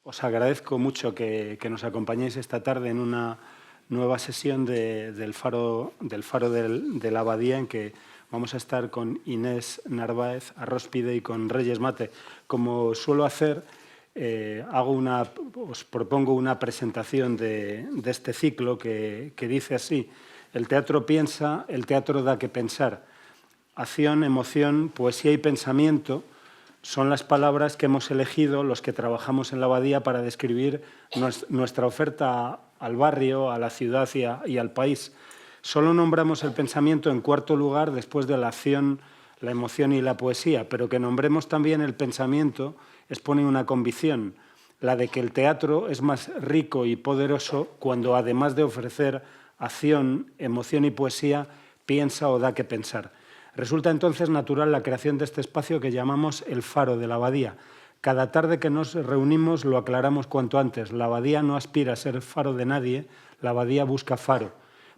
Os agradezco mucho que nos acompañéis esta tarde en una nueva sesión del Faro de la Abadía, en que vamos a estar con Inés Narváez Arróspide y con Reyes Mate. Como suelo hacer, os propongo una presentación de este ciclo que dice así: el teatro piensa, el teatro da que pensar. Acción, emoción, poesía y pensamiento son las palabras que hemos elegido los que trabajamos en la Abadía para describir nuestra oferta al barrio, a la ciudad y al país. Solo nombramos el pensamiento en cuarto lugar después de la acción, la emoción y la poesía, pero que nombremos también el pensamiento expone una convicción, la de que el teatro es más rico y poderoso cuando, además de ofrecer acción, emoción y poesía, piensa o da que pensar. Resulta entonces natural la creación de este espacio que llamamos el Faro de la Abadía. Cada tarde que nos reunimos lo aclaramos cuanto antes. La Abadía no aspira a ser faro de nadie, la Abadía busca faro.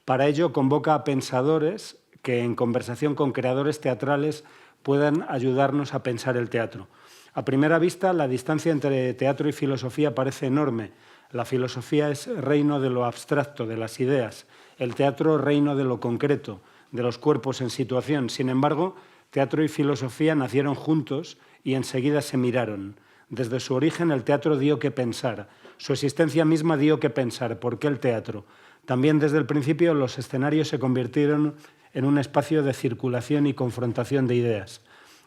Para ello convoca a pensadores que, en conversación con creadores teatrales, puedan ayudarnos a pensar el teatro. A primera vista, la distancia entre teatro y filosofía parece enorme. La filosofía es reino de lo abstracto, de las ideas. El teatro, reino de lo concreto, de los cuerpos en situación. Sin embargo, teatro y filosofía nacieron juntos y enseguida se miraron. Desde su origen el teatro dio que pensar. Su existencia misma dio que pensar. ¿Por qué el teatro? También desde el principio los escenarios se convirtieron en un espacio de circulación y confrontación de ideas.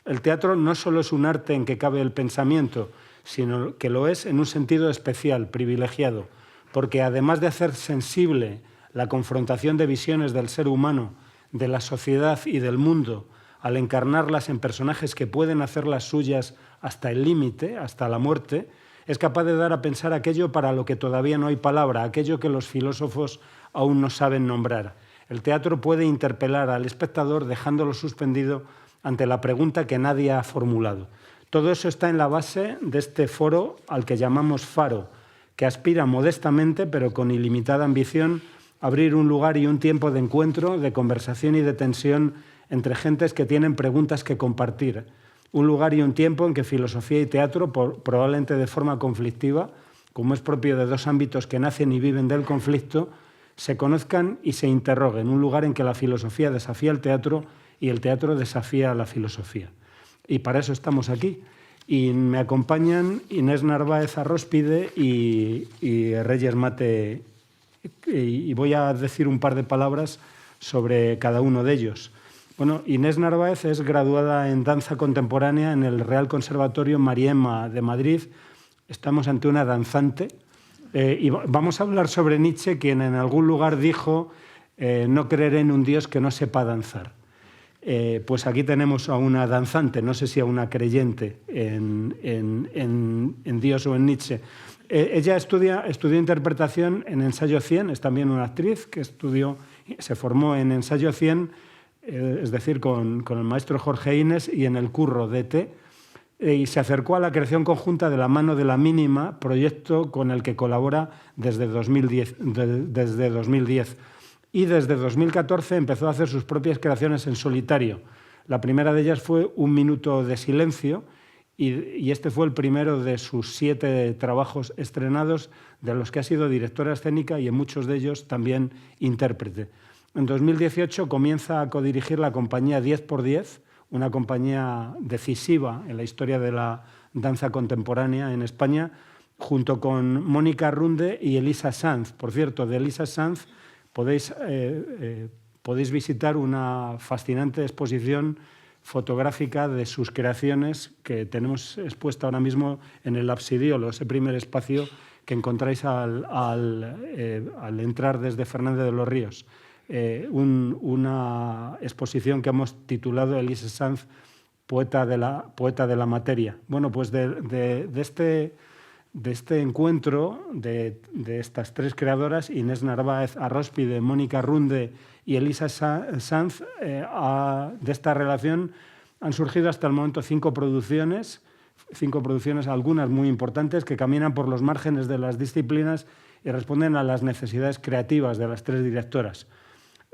El teatro no solo es un arte en que cabe el pensamiento, sino que lo es en un sentido especial, privilegiado, porque además de hacer sensible la confrontación de visiones del ser humano, de la sociedad y del mundo, al encarnarlas en personajes que pueden hacerlas suyas hasta el límite, hasta la muerte, es capaz de dar a pensar aquello para lo que todavía no hay palabra, aquello que los filósofos aún no saben nombrar. El teatro puede interpelar al espectador dejándolo suspendido ante la pregunta que nadie ha formulado. Todo eso está en la base de este foro al que llamamos Faro, que aspira modestamente, pero con ilimitada ambición, a abrir un lugar y un tiempo de encuentro, de conversación y de tensión entre gentes que tienen preguntas que compartir. Un lugar y un tiempo en que filosofía y teatro, probablemente de forma conflictiva, como es propio de dos ámbitos que nacen y viven del conflicto, se conozcan y se interroguen. Un lugar en que la filosofía desafía el teatro y el teatro desafía a la filosofía. Y para eso estamos aquí. Y me acompañan Inés Narváez Arróspide y Reyes Mate, y voy a decir un par de palabras sobre cada uno de ellos. Bueno, Inés Narváez es graduada en danza contemporánea en el Real Conservatorio Mariemma de Madrid. Estamos ante una danzante. Y vamos a hablar sobre Nietzsche, quien en algún lugar dijo: no creeré en un Dios que no sepa danzar. Pues aquí tenemos a una danzante, no sé si a una creyente en Dios o en Nietzsche. Ella estudió interpretación en Ensayo 100, es también una actriz que se formó en Ensayo 100, es decir, con el maestro Jorge Ines y en el Curro de ET, y se acercó a la creación conjunta de La mano de la mínima, proyecto con el que colabora desde 2010. Y desde 2014 empezó a hacer sus propias creaciones en solitario. La primera de ellas fue Un minuto de silencio, y este fue el primero de sus 7 trabajos estrenados, de los que ha sido directora escénica y en muchos de ellos también intérprete. En 2018 comienza a codirigir la compañía 10x10, una compañía decisiva en la historia de la danza contemporánea en España, junto con Mónica Runde y Elisa Sanz. Por cierto, de Elisa Sanz podéis visitar una fascinante exposición fotográfica de sus creaciones que tenemos expuesta ahora mismo en el Absidiolo, ese primer espacio que encontráis al entrar desde Fernández de los Ríos. Una exposición que hemos titulado Elisa Sanz, poeta de la materia. Bueno, pues de este encuentro de estas 3 creadoras, Inés Narváez Arróspide, Mónica Runde y Elisa Sanz, de esta relación han surgido hasta el momento 5 producciones, algunas muy importantes, que caminan por los márgenes de las disciplinas y responden a las necesidades creativas de las 3 directoras.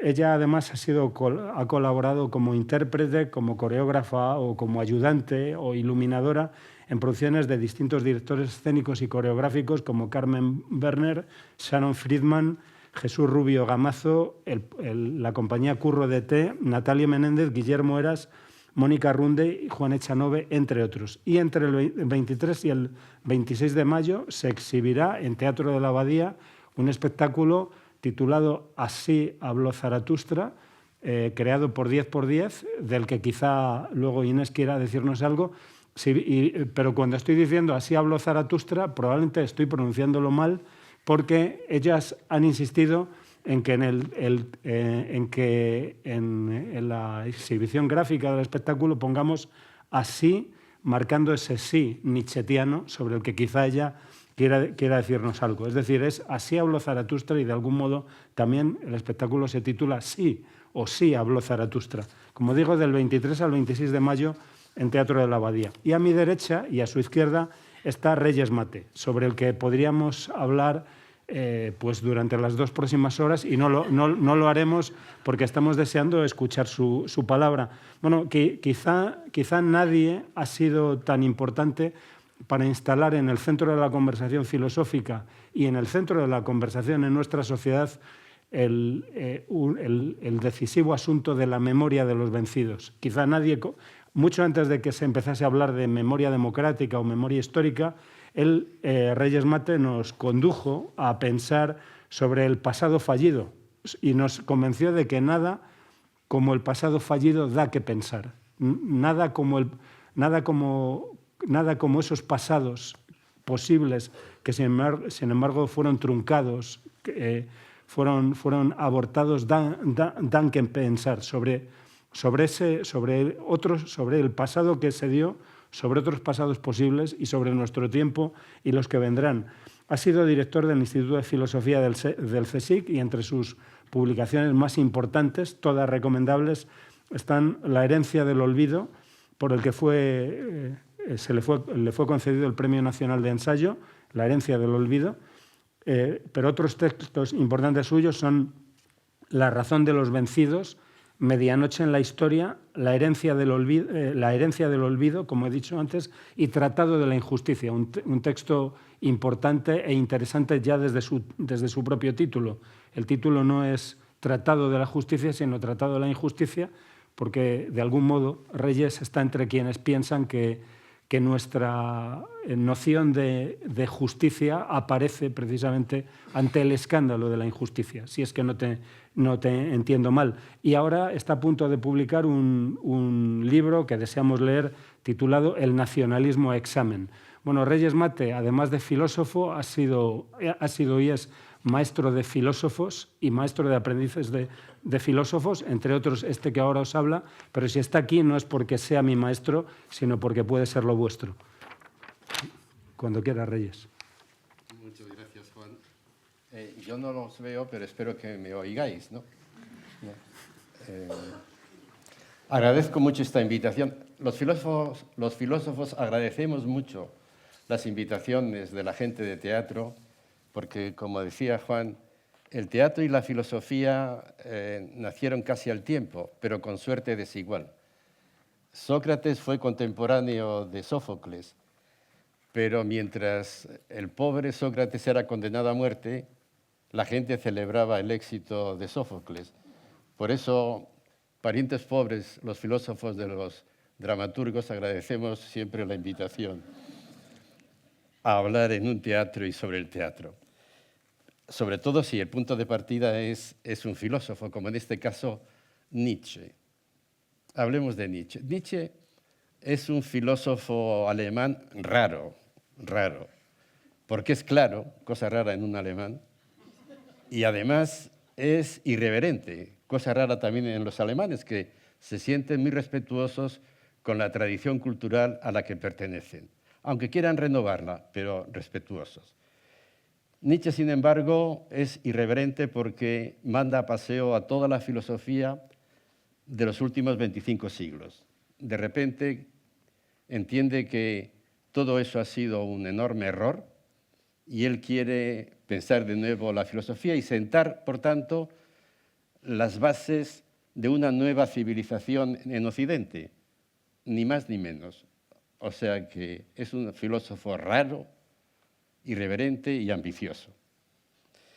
Ella además ha colaborado como intérprete, como coreógrafa o como ayudante o iluminadora en producciones de distintos directores escénicos y coreográficos como Carmen Werner, Sharon Friedman, Jesús Rubio Gamazo, la compañía Curro de Té, Natalia Menéndez, Guillermo Eras, Mónica Runde y Juan Echanove, entre otros. Y entre el 23 y el 26 de mayo se exhibirá en Teatro de la Abadía un espectáculo titulado Así habló Zaratustra, creado por 10×10, del que quizá luego Inés quiera decirnos algo, pero cuando estoy diciendo Así habló Zaratustra, probablemente estoy pronunciándolo mal, porque ellas han insistido en que en la exhibición gráfica del espectáculo pongamos así, marcando ese sí nietzschetiano sobre el que quizá ella quiera decirnos algo. Es decir, es Así habló Zaratustra y de algún modo también el espectáculo se titula Sí o Sí habló Zaratustra. Como digo, del 23 al 26 de mayo en Teatro de la Abadía. Y a mi derecha y a su izquierda está Reyes Mate, sobre el que podríamos hablar pues durante las 2 próximas horas y no lo haremos porque estamos deseando escuchar su palabra. Bueno, quizá nadie ha sido tan importante para instalar en el centro de la conversación filosófica y en el centro de la conversación en nuestra sociedad el decisivo asunto de la memoria de los vencidos. Quizá nadie, mucho antes de que se empezase a hablar de memoria democrática o memoria histórica, Reyes Mate nos condujo a pensar sobre el pasado fallido y nos convenció de que nada como el pasado fallido da que pensar. Nada como esos pasados posibles que sin embargo fueron truncados, fueron abortados, dan que pensar sobre el pasado que se dio, sobre otros pasados posibles y sobre nuestro tiempo y los que vendrán. Ha sido director del Instituto de Filosofía del CSIC y entre sus publicaciones más importantes, todas recomendables, están La herencia del olvido, por el que le fue concedido el Premio Nacional de Ensayo, La herencia del olvido, pero otros textos importantes suyos son La razón de los vencidos, Medianoche en la historia, la herencia del olvido, como he dicho antes, y Tratado de la injusticia, un texto importante e interesante ya desde su propio título. El título no es Tratado de la justicia, sino Tratado de la injusticia, porque de algún modo Reyes está entre quienes piensan que nuestra noción de justicia aparece precisamente ante el escándalo de la injusticia, si es que no te entiendo mal. Y ahora está a punto de publicar un libro que deseamos leer titulado El nacionalismo a examen. Bueno, Reyes Mate, además de filósofo, ha sido y es maestro de filósofos y maestro de aprendices de filósofos, entre otros este que ahora os habla, pero si está aquí no es porque sea mi maestro, sino porque puede ser lo vuestro. Cuando quiera, Reyes. Muchas gracias, Juan. Yo no los veo, pero espero que me oigáis, ¿no? Agradezco mucho esta invitación. Los filósofos agradecemos mucho las invitaciones de la gente de teatro, porque, como decía Juan, el teatro y la filosofía nacieron casi al tiempo, pero con suerte desigual. Sócrates fue contemporáneo de Sófocles, pero mientras el pobre Sócrates era condenado a muerte, la gente celebraba el éxito de Sófocles. Por eso, parientes pobres, los filósofos de los dramaturgos, agradecemos siempre la invitación a hablar en un teatro y sobre el teatro. Sobre todo si el punto de partida es un filósofo, como en este caso Nietzsche. Hablemos de Nietzsche. Nietzsche es un filósofo alemán raro, porque es claro, cosa rara en un alemán, y además es irreverente, cosa rara también en los alemanes, que se sienten muy respetuosos con la tradición cultural a la que pertenecen, aunque quieran renovarla, pero respetuosos. Nietzsche, sin embargo, es irreverente porque manda a paseo a toda la filosofía de los últimos 25 siglos. De repente entiende que todo eso ha sido un enorme error y él quiere pensar de nuevo la filosofía y sentar, por tanto, las bases de una nueva civilización en Occidente, ni más ni menos. O sea que es un filósofo raro, irreverente y ambicioso.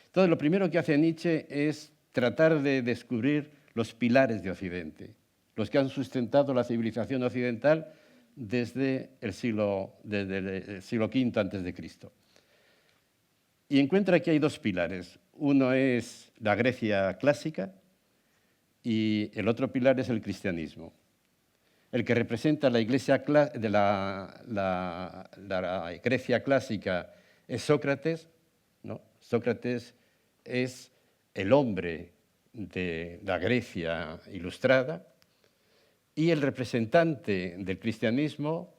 Entonces, lo primero que hace Nietzsche es tratar de descubrir los pilares de Occidente, los que han sustentado la civilización occidental desde el siglo V antes de Cristo. Y encuentra que hay dos pilares. Uno es la Grecia clásica y el otro pilar es el cristianismo. El que representa la Iglesia de la Grecia clásica es Sócrates, ¿no? Sócrates es el hombre de la Grecia ilustrada, y el representante del cristianismo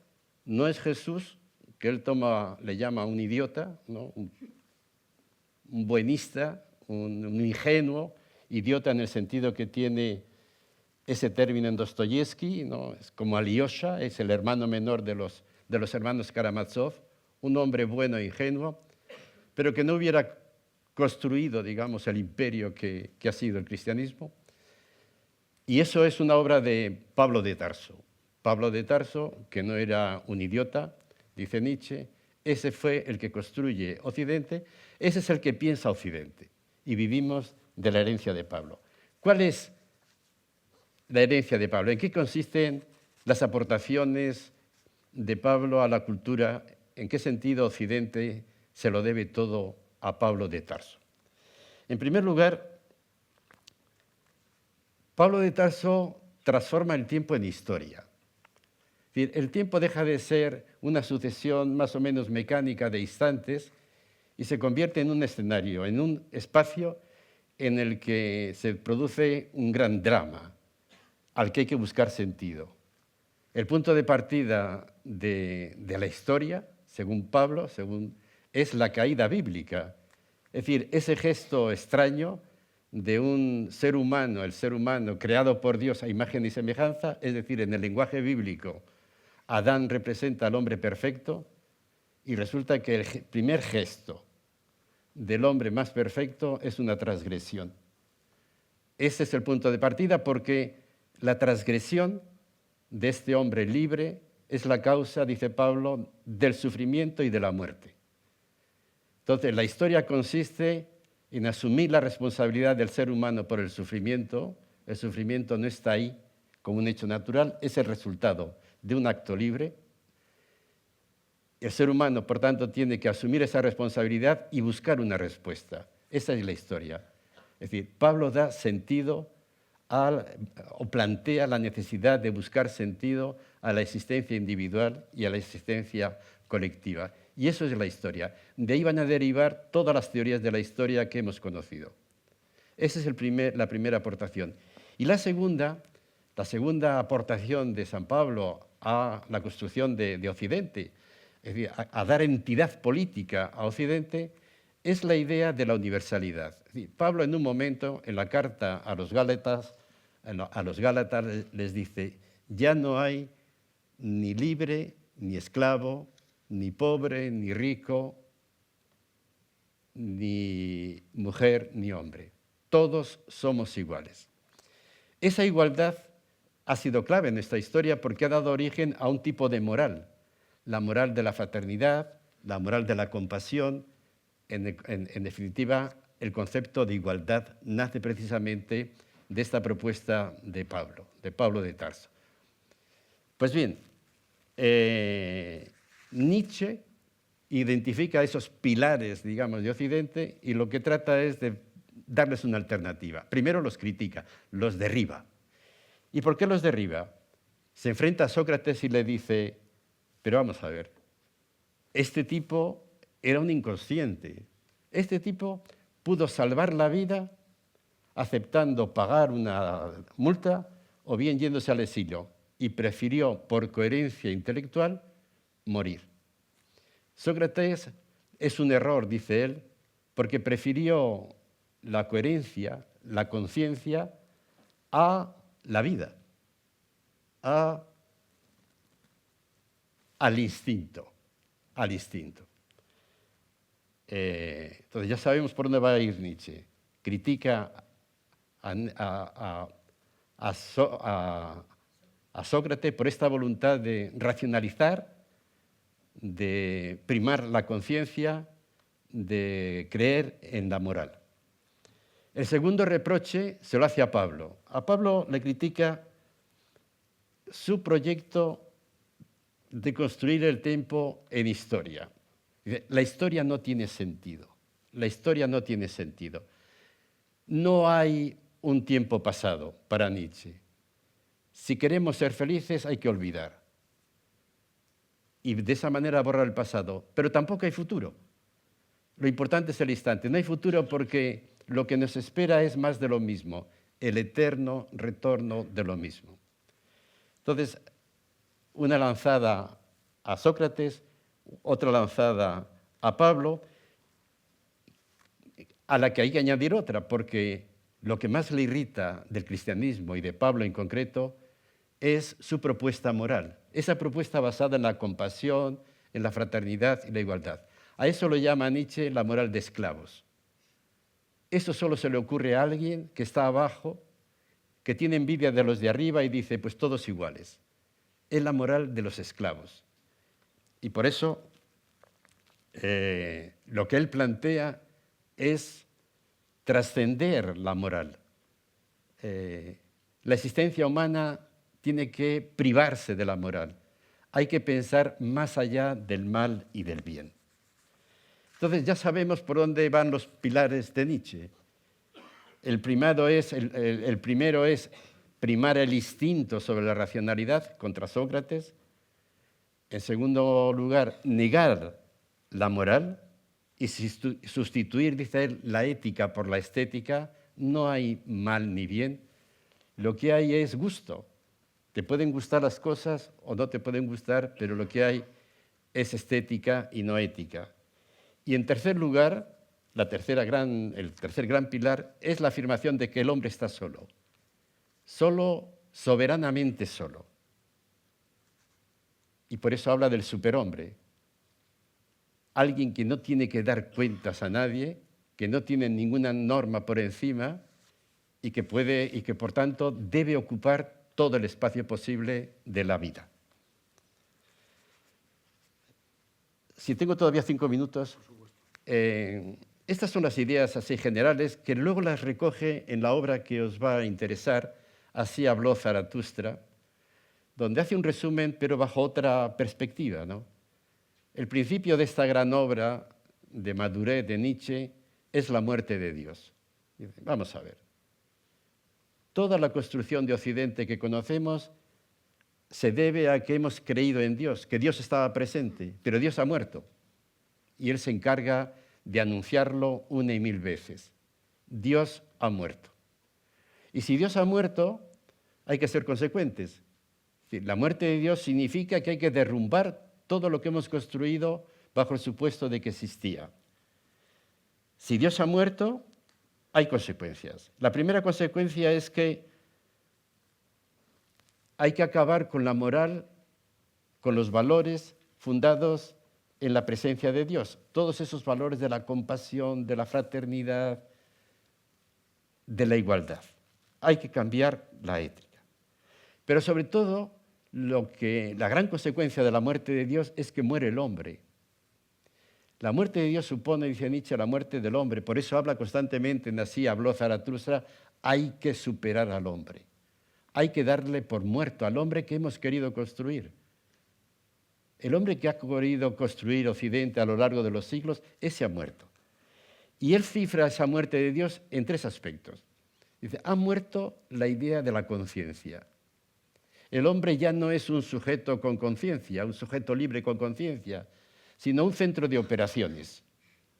no es Jesús, que él le llama un idiota, ¿no? un buenista, un ingenuo, idiota en el sentido que tiene ese término en Dostoyevsky, ¿no? Es como Alyosha, es el hermano menor de los hermanos Karamazov, un hombre bueno e ingenuo, pero que no hubiera construido, digamos, el imperio que ha sido el cristianismo. Y eso es una obra de Pablo de Tarso. Pablo de Tarso, que no era un idiota, dice Nietzsche, ese fue el que construye Occidente, ese es el que piensa Occidente. Y vivimos de la herencia de Pablo. ¿Cuál es la herencia de Pablo? ¿En qué consisten las aportaciones de Pablo a la cultura? ¿En qué sentido Occidente se lo debe todo a Pablo de Tarso? En primer lugar, Pablo de Tarso transforma el tiempo en historia. Es decir, el tiempo deja de ser una sucesión más o menos mecánica de instantes y se convierte en un escenario, en un espacio en el que se produce un gran drama al que hay que buscar sentido. El punto de partida de la historia, según Pablo, es la caída bíblica. Es decir, ese gesto extraño de un ser humano, el ser humano creado por Dios a imagen y semejanza, es decir, en el lenguaje bíblico, Adán representa al hombre perfecto y resulta que el primer gesto del hombre más perfecto es una transgresión. Ese es el punto de partida porque la transgresión de este hombre libre es la causa, dice Pablo, del sufrimiento y de la muerte. Entonces, la historia consiste en asumir la responsabilidad del ser humano por el sufrimiento. El sufrimiento no está ahí como un hecho natural, es el resultado de un acto libre. El ser humano, por tanto, tiene que asumir esa responsabilidad y buscar una respuesta. Esa es la historia. Es decir, Pablo da sentido o plantea la necesidad de buscar sentido a la existencia individual y a la existencia colectiva. Y eso es la historia. De ahí van a derivar todas las teorías de la historia que hemos conocido. Esa es la primera aportación. Y la segunda aportación de San Pablo a la construcción de Occidente, es decir, a dar entidad política a Occidente, es la idea de la universalidad. Es decir, Pablo en un momento, en la carta a los Gálatas les dice, ya no hay ni libre ni esclavo, ni pobre ni rico, ni mujer ni hombre. Todos somos iguales. Esa igualdad ha sido clave en esta historia porque ha dado origen a un tipo de moral, la moral de la fraternidad, la moral de la compasión. En definitiva, el concepto de igualdad nace precisamente de esta propuesta de Pablo de Tarso. Pues bien, Nietzsche identifica esos pilares, digamos, de Occidente y lo que trata es de darles una alternativa. Primero los critica, los derriba. ¿Y por qué los derriba? Se enfrenta a Sócrates y le dice, pero vamos a ver, este tipo era un inconsciente. Este tipo pudo salvar la vida aceptando pagar una multa o bien yéndose al exilio y prefirió, por coherencia intelectual, morir. Sócrates es un error, dice él, porque prefirió la coherencia, la conciencia, a la vida, al instinto. Entonces ya sabemos por dónde va a ir Nietzsche. Critica a Sócrates por esta voluntad de racionalizar, de primar la conciencia, de creer en la moral. El segundo reproche se lo hace a Pablo. A Pablo le critica su proyecto de construir el tiempo en historia. Dice, la historia no tiene sentido. La historia no tiene sentido. No hay un tiempo pasado para Nietzsche. Si queremos ser felices hay que olvidar. Y de esa manera borrar el pasado. Pero tampoco hay futuro. Lo importante es el instante. No hay futuro porque lo que nos espera es más de lo mismo, el eterno retorno de lo mismo. Entonces, una lanzada a Sócrates, otra lanzada a Pablo, a la que hay que añadir otra, porque lo que más le irrita del cristianismo y de Pablo en concreto es su propuesta moral, esa propuesta basada en la compasión, en la fraternidad y la igualdad. A eso lo llama Nietzsche la moral de esclavos. Eso solo se le ocurre a alguien que está abajo, que tiene envidia de los de arriba y dice, pues todos iguales. Es la moral de los esclavos. Y por eso lo que él plantea es trascender la moral. La existencia humana tiene que privarse de la moral. Hay que pensar más allá del mal y del bien. Entonces ya sabemos por dónde van los pilares de Nietzsche. El primero es primar el instinto sobre la racionalidad contra Sócrates. En segundo lugar, negar la moral y sustituir, dice él, la ética por la estética. No hay mal ni bien. Lo que hay es gusto. Te pueden gustar las cosas o no te pueden gustar, pero lo que hay es estética y no ética. Y en tercer lugar, el tercer gran pilar es la afirmación de que el hombre está solo, soberanamente solo. Y por eso habla del superhombre, alguien que no tiene que dar cuentas a nadie, que no tiene ninguna norma por encima y que por tanto debe ocupar todo el espacio posible de la vida. Si tengo todavía 5 minutos, estas son las ideas así generales que luego las recoge en la obra que os va a interesar, Así habló Zaratustra, donde hace un resumen pero bajo otra perspectiva, ¿no? El principio de esta gran obra de madurez de Nietzsche es la muerte de Dios. Vamos a ver. Toda la construcción de Occidente que conocemos se debe a que hemos creído en Dios, que Dios estaba presente, pero Dios ha muerto. Y Él se encarga de anunciarlo 1 y 1000 veces. Dios ha muerto. Y si Dios ha muerto, hay que ser consecuentes. Es decir, la muerte de Dios significa que hay que derrumbar todo lo que hemos construido bajo el supuesto de que existía. Si Dios ha muerto, hay consecuencias. La primera consecuencia es que hay que acabar con la moral, con los valores fundados en la presencia de Dios. Todos esos valores de la compasión, de la fraternidad, de la igualdad. Hay que cambiar la ética. Pero sobre todo, la gran consecuencia de la muerte de Dios es que muere el hombre. La muerte de Dios supone, dice Nietzsche, la muerte del hombre. Por eso habla constantemente en Así habló Zaratustra, hay que superar al hombre. Hay que darle por muerto al hombre que hemos querido construir. El hombre que ha querido construir Occidente a lo largo de los siglos, ese ha muerto. Y él cifra esa muerte de Dios en 3 aspectos. Dice, ha muerto la idea de la conciencia. El hombre ya no es un sujeto con conciencia, un sujeto libre con conciencia, sino un centro de operaciones.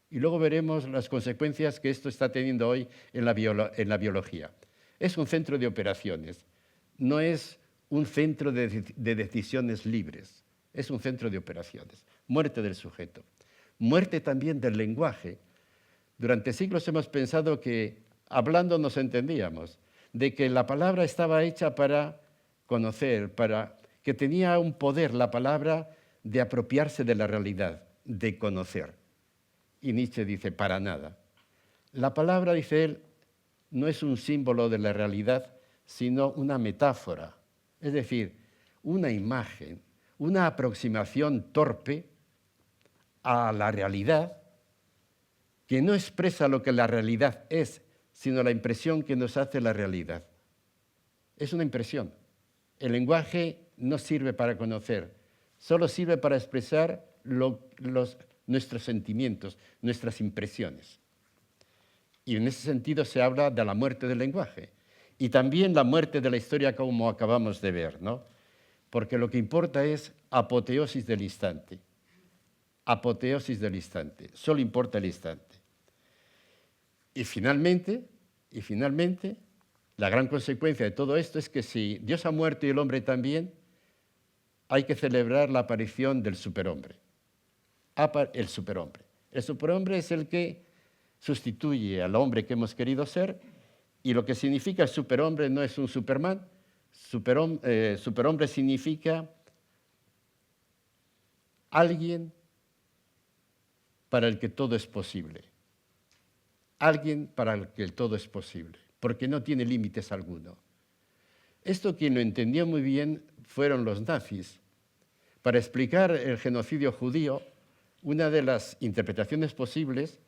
Y luego veremos las consecuencias que esto está teniendo hoy en la biología. Es un centro de operaciones, no es un centro de decisiones libres, es un centro de operaciones. Muerte del sujeto. Muerte también del lenguaje. Durante siglos hemos pensado que hablando nos entendíamos, de que la palabra estaba hecha para conocer, que tenía un poder la palabra de apropiarse de la realidad, de conocer. Y Nietzsche dice, para nada. La palabra, dice él, no es un símbolo de la realidad, sino una metáfora, es decir, una imagen, una aproximación torpe a la realidad que no expresa lo que la realidad es, sino la impresión que nos hace la realidad. Es una impresión. El lenguaje no sirve para conocer, solo sirve para expresar nuestros sentimientos, nuestras impresiones. Y en ese sentido se habla de la muerte del lenguaje y también la muerte de la historia como acabamos de ver, ¿no? Porque lo que importa es apoteosis del instante. Apoteosis del instante. Solo importa el instante. Y finalmente, la gran consecuencia de todo esto es que si Dios ha muerto y el hombre también, hay que celebrar la aparición del superhombre. El superhombre. El superhombre es el que sustituye al hombre que hemos querido ser, y lo que significa el superhombre no es un Superman. Superhombre significa alguien para el que todo es posible. Alguien para el que todo es posible, porque no tiene límites alguno. Esto quien lo entendió muy bien fueron los nazis. Para explicar el genocidio judío, una de las interpretaciones posibles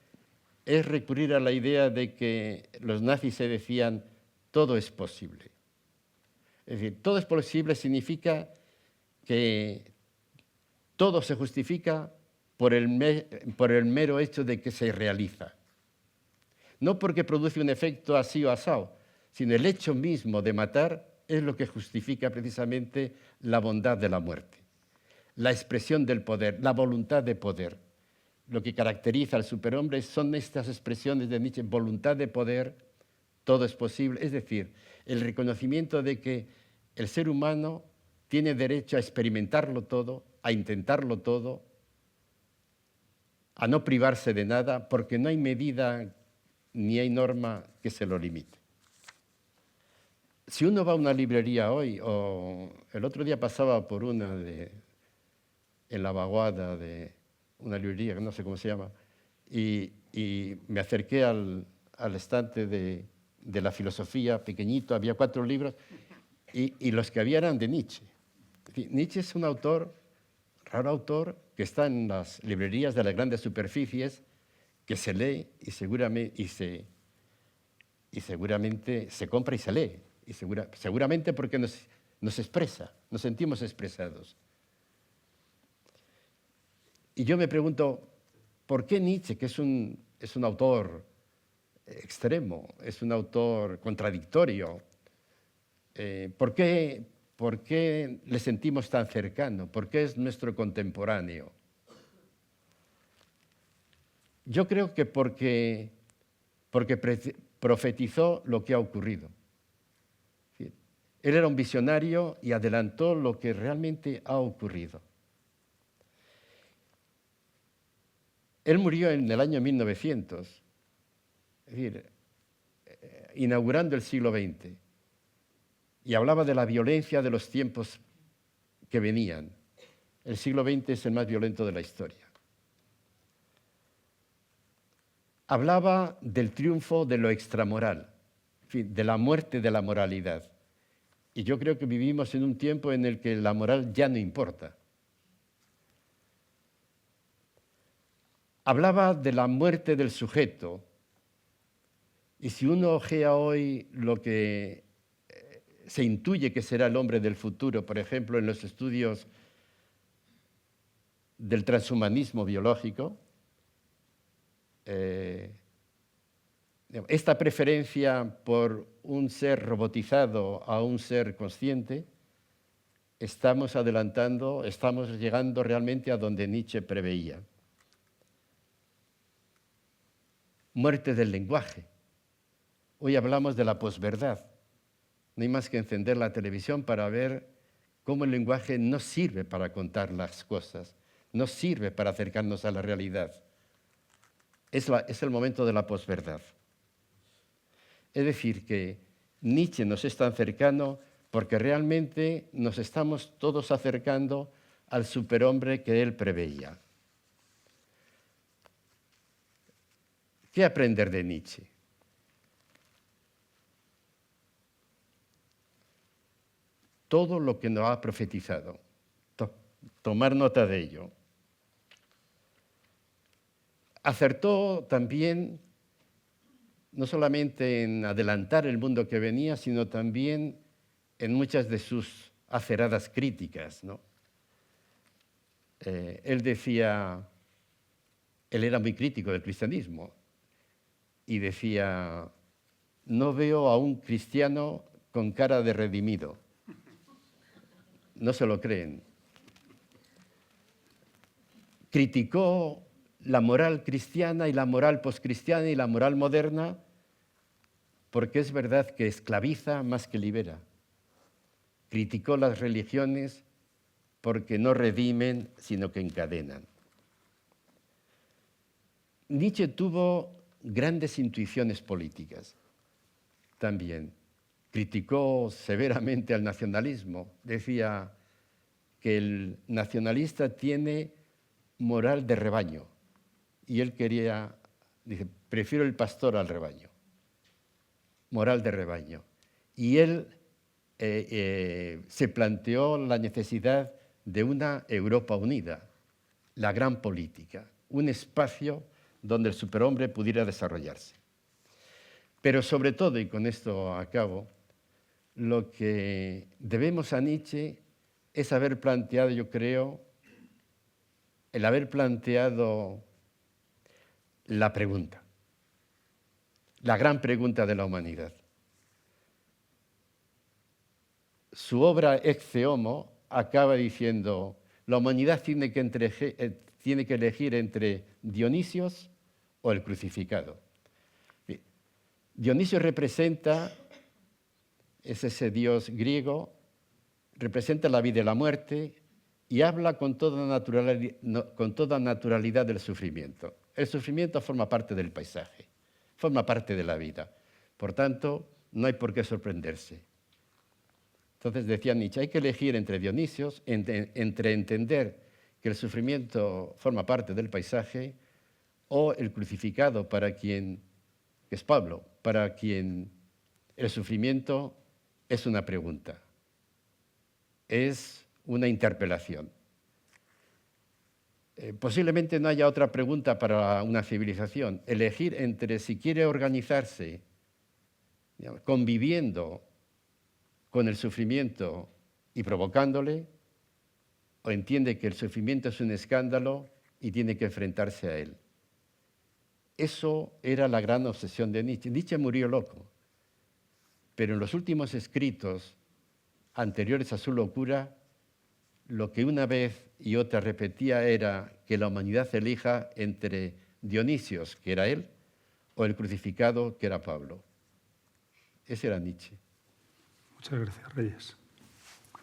es recurrir a la idea de que los nazis se decían todo es posible. Es decir, todo es posible significa que todo se justifica por el mero hecho de que se realiza. No porque produce un efecto así o asao, sino el hecho mismo de matar es lo que justifica precisamente la bondad de la muerte. La expresión del poder, la voluntad de poder. Lo que caracteriza al superhombre son estas expresiones de Nietzsche, voluntad de poder, todo es posible, es decir, el reconocimiento de que el ser humano tiene derecho a experimentarlo todo, a intentarlo todo, a no privarse de nada, porque no hay medida ni hay norma que se lo limite. Si uno va a una librería hoy, o el otro día pasaba por una en la vaguada de una librería, que no sé cómo se llama, y me acerqué al estante de la filosofía, pequeñito, había 4 libros, y los que había eran de Nietzsche. Nietzsche es un autor, raro autor, que está en las librerías de las grandes superficies, que se lee y seguramente se compra y se lee, y seguramente porque nos expresa, nos sentimos expresados. Y yo me pregunto, ¿por qué Nietzsche, que es un autor extremo, es un autor contradictorio, ¿por qué le sentimos tan cercano? ¿Por qué es nuestro contemporáneo? Yo creo que porque profetizó lo que ha ocurrido. Él era un visionario y adelantó lo que realmente ha ocurrido. Él murió en el año 1900, es decir, inaugurando el siglo XX, y hablaba de la violencia de los tiempos que venían. El siglo XX es el más violento de la historia. Hablaba del triunfo de lo extramoral, de la muerte de la moralidad. Y yo creo que vivimos en un tiempo en el que la moral ya no importa. Hablaba de la muerte del sujeto. Y si uno ojea hoy lo que se intuye que será el hombre del futuro, por ejemplo, en los estudios del transhumanismo biológico, esta preferencia por un ser robotizado a un ser consciente, estamos llegando realmente a donde Nietzsche preveía. Muerte del lenguaje. Hoy hablamos de la posverdad. No hay más que encender la televisión para ver cómo el lenguaje no sirve para contar las cosas, no sirve para acercarnos a la realidad. Es el momento de la posverdad. Es decir, que Nietzsche nos es tan cercano porque realmente nos estamos todos acercando al superhombre que él preveía. ¿Qué aprender de Nietzsche? todo lo que nos ha profetizado. Tomar nota de ello. Acertó también no solamente en adelantar el mundo que venía, sino también en muchas de sus aceradas críticas, ¿no? Él era muy crítico del cristianismo y decía, no veo a un cristiano con cara de redimido. No se lo creen. Criticó la moral cristiana y la moral poscristiana y la moral moderna porque es verdad que esclaviza más que libera. Criticó las religiones porque no redimen, sino que encadenan. Nietzsche tuvo grandes intuiciones políticas también. Criticó severamente al nacionalismo. Decía que el nacionalista tiene moral de rebaño. Y él dice, prefiero el pastor al rebaño. Moral de rebaño. Y él se planteó la necesidad de una Europa unida, la gran política, un espacio donde el superhombre pudiera desarrollarse. Pero sobre todo, y con esto acabo, lo que debemos a Nietzsche es haber planteado, yo creo, el haber planteado la pregunta, la gran pregunta de la humanidad. Su obra Ecce Homo acaba diciendo, la humanidad tiene que elegir entre Dionisios o el crucificado. Dionisio es ese dios griego, representa la vida y la muerte y habla con toda naturalidad del sufrimiento. El sufrimiento forma parte del paisaje, forma parte de la vida. Por tanto, no hay por qué sorprenderse. Entonces decía Nietzsche, hay que elegir entre Dionisios, entre entender que el sufrimiento forma parte del paisaje o el crucificado que es Pablo, para quien el sufrimiento es una pregunta, es una interpelación. Posiblemente no haya otra pregunta para una civilización. Elegir entre si quiere organizarse, digamos, conviviendo con el sufrimiento y provocándole, o entiende que el sufrimiento es un escándalo y tiene que enfrentarse a él. Eso era la gran obsesión de Nietzsche. Nietzsche murió loco, pero en los últimos escritos anteriores a su locura, lo que una vez y otra repetía era que la humanidad elija entre Dionisios, que era él, o el crucificado, que era Pablo. Ese era Nietzsche. Muchas gracias, Reyes.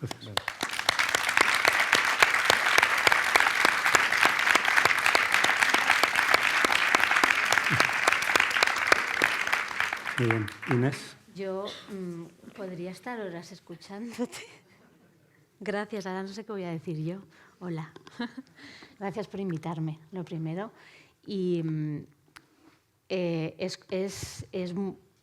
Gracias. Bueno. Muy bien. Inés. Yo podría estar horas escuchándote. Gracias, ahora no sé qué voy a decir yo. Hola. Gracias por invitarme, lo primero. Y es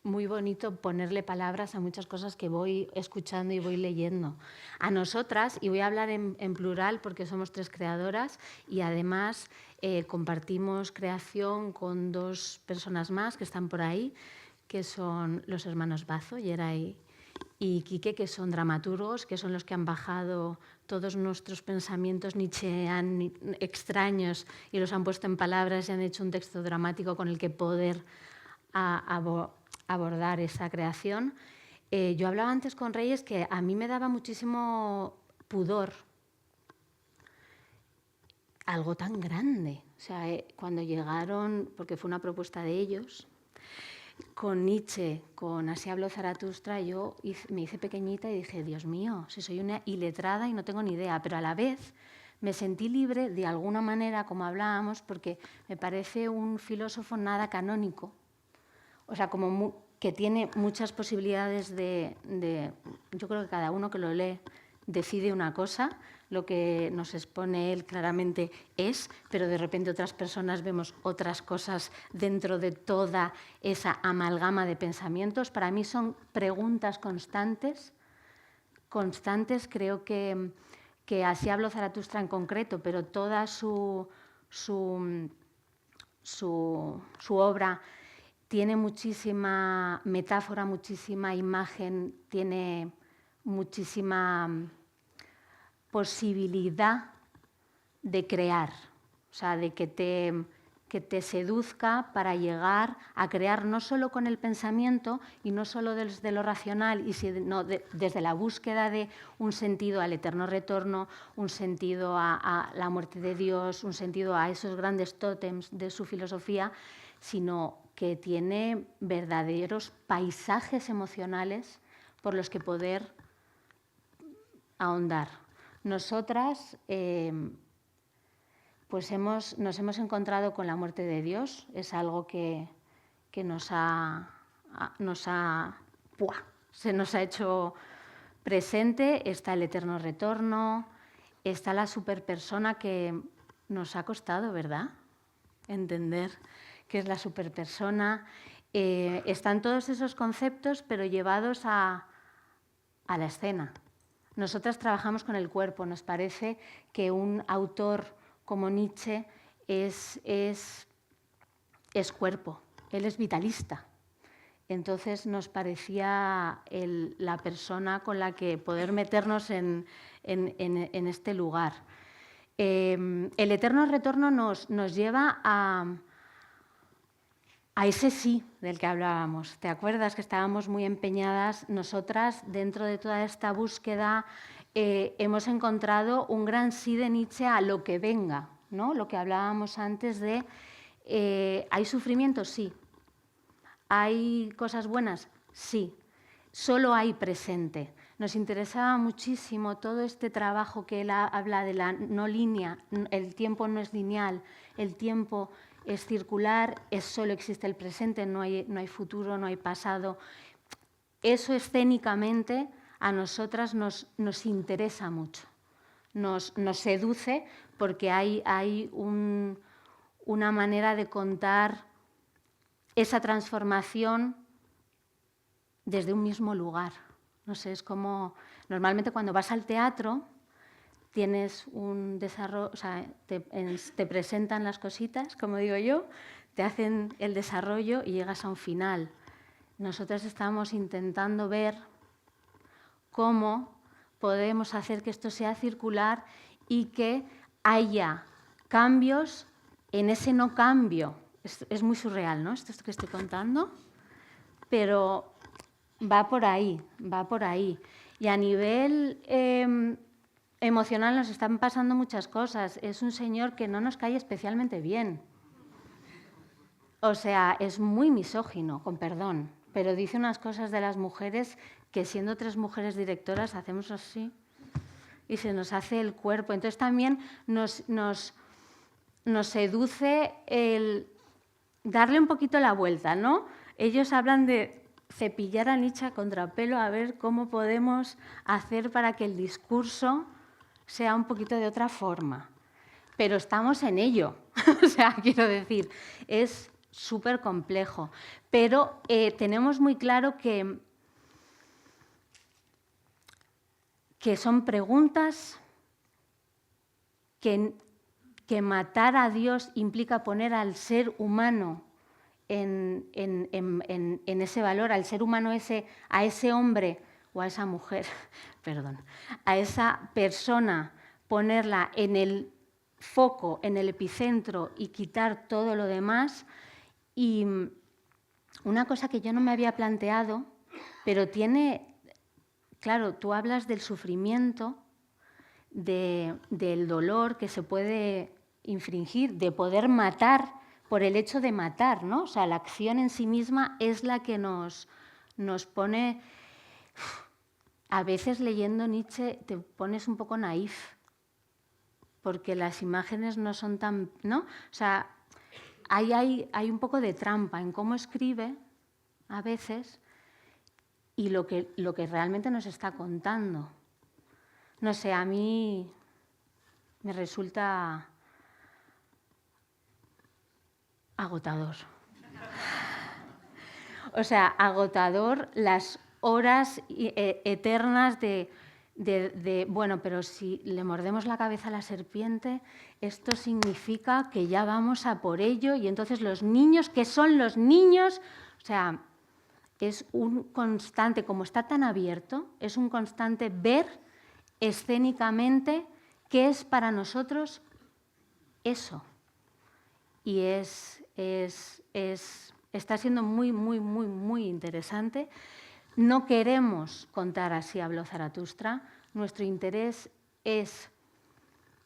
muy bonito ponerle palabras a muchas cosas que voy escuchando y voy leyendo. A nosotras, y voy a hablar en plural porque somos 3 creadoras y además compartimos creación con 2 personas más que están por ahí, que son los hermanos Bazo, Yeray y Quique, que son dramaturgos, que son los que han bajado todos nuestros pensamientos nietzscheanos extraños y los han puesto en palabras y han hecho un texto dramático con el que poder abordar esa creación. Yo hablaba antes con Reyes que a mí me daba muchísimo pudor algo tan grande. O sea, cuando llegaron, porque fue una propuesta de ellos, con Nietzsche, con Así habló Zaratustra, yo me hice pequeñita y dije, Dios mío, si soy una iletrada y no tengo ni idea, pero a la vez me sentí libre de alguna manera, como hablábamos, porque me parece un filósofo nada canónico, o sea, que tiene muchas posibilidades yo creo que cada uno que lo lee decide una cosa, lo que nos expone él claramente es, pero de repente otras personas vemos otras cosas dentro de toda esa amalgama de pensamientos. Para mí son preguntas constantes constantes, creo que Así habló Zaratustra en concreto, pero toda su obra tiene muchísima metáfora, muchísima imagen, tiene muchísima posibilidad de crear, o sea, de que te seduzca para llegar a crear no solo con el pensamiento y no solo desde lo racional, sino desde la búsqueda de un sentido al eterno retorno, un sentido a la muerte de Dios, un sentido a esos grandes tótems de su filosofía, sino que tiene verdaderos paisajes emocionales por los que poder ahondar. Nosotras pues nos hemos encontrado con la muerte de Dios, es algo que se nos ha hecho presente, está el eterno retorno, está la superpersona que nos ha costado, ¿verdad?, entender qué es la superpersona. Están todos esos conceptos, pero llevados a la escena. Nosotras trabajamos con el cuerpo, nos parece que un autor como Nietzsche es cuerpo, él es vitalista. Entonces nos parecía la persona con la que poder meternos en este lugar. El eterno retorno nos lleva a ese sí del que hablábamos. ¿Te acuerdas que estábamos muy empeñadas nosotras dentro de toda esta búsqueda? Hemos encontrado un gran sí de Nietzsche a lo que venga, ¿no? Lo que hablábamos antes de ¿hay sufrimiento? Sí. ¿Hay cosas buenas? Sí. Solo hay presente. Nos interesaba muchísimo todo este trabajo que él habla de la no línea, el tiempo no es lineal, el tiempo es circular, solo existe el presente, no hay futuro, no hay pasado. Eso escénicamente a nosotras nos interesa mucho, nos seduce porque hay una manera de contar esa transformación desde un mismo lugar. No sé, es como normalmente cuando vas al teatro tienes un desarrollo, o sea, te presentan las cositas, como digo yo, te hacen el desarrollo y llegas a un final. Nosotros estamos intentando ver cómo podemos hacer que esto sea circular y que haya cambios en ese no cambio. Es muy surreal, ¿no?, esto que estoy contando, pero va por ahí, va por ahí. Y a nivel emocional nos están pasando muchas cosas. Es un señor que no nos cae especialmente bien. O sea, es muy misógino, con perdón, pero dice unas cosas de las mujeres que siendo 3 mujeres directoras hacemos así y se nos hace el cuerpo. Entonces también nos seduce el darle un poquito la vuelta, ¿no? Ellos hablan de cepillar a Nietzsche a contrapelo a ver cómo podemos hacer para que el discurso sea un poquito de otra forma. Pero estamos en ello. O sea, quiero decir, es súper complejo. Pero tenemos muy claro que son preguntas que matar a Dios implica poner al ser humano en ese valor, al ser humano a ese hombre o a esa mujer, perdón, a esa persona, ponerla en el foco, en el epicentro y quitar todo lo demás. Y una cosa que yo no me había planteado, pero claro, tú hablas del sufrimiento, del dolor que se puede infringir, de poder matar por el hecho de matar, ¿no? O sea, la acción en sí misma es la que nos pone... A veces leyendo Nietzsche te pones un poco naif, porque las imágenes no son tan... ¿no? O sea, hay un poco de trampa en cómo escribe a veces y lo que realmente nos está contando. No sé, a mí me resulta agotador. O sea, agotador las horas eternas de bueno, pero si le mordemos la cabeza a la serpiente, esto significa que ya vamos a por ello y entonces los niños, ¿qué son los niños? O sea, es un constante, como está tan abierto, es un constante ver escénicamente qué es para nosotros eso. Y está siendo muy, muy, muy, muy interesante. No queremos contar Así habló Zaratustra. Nuestro interés es,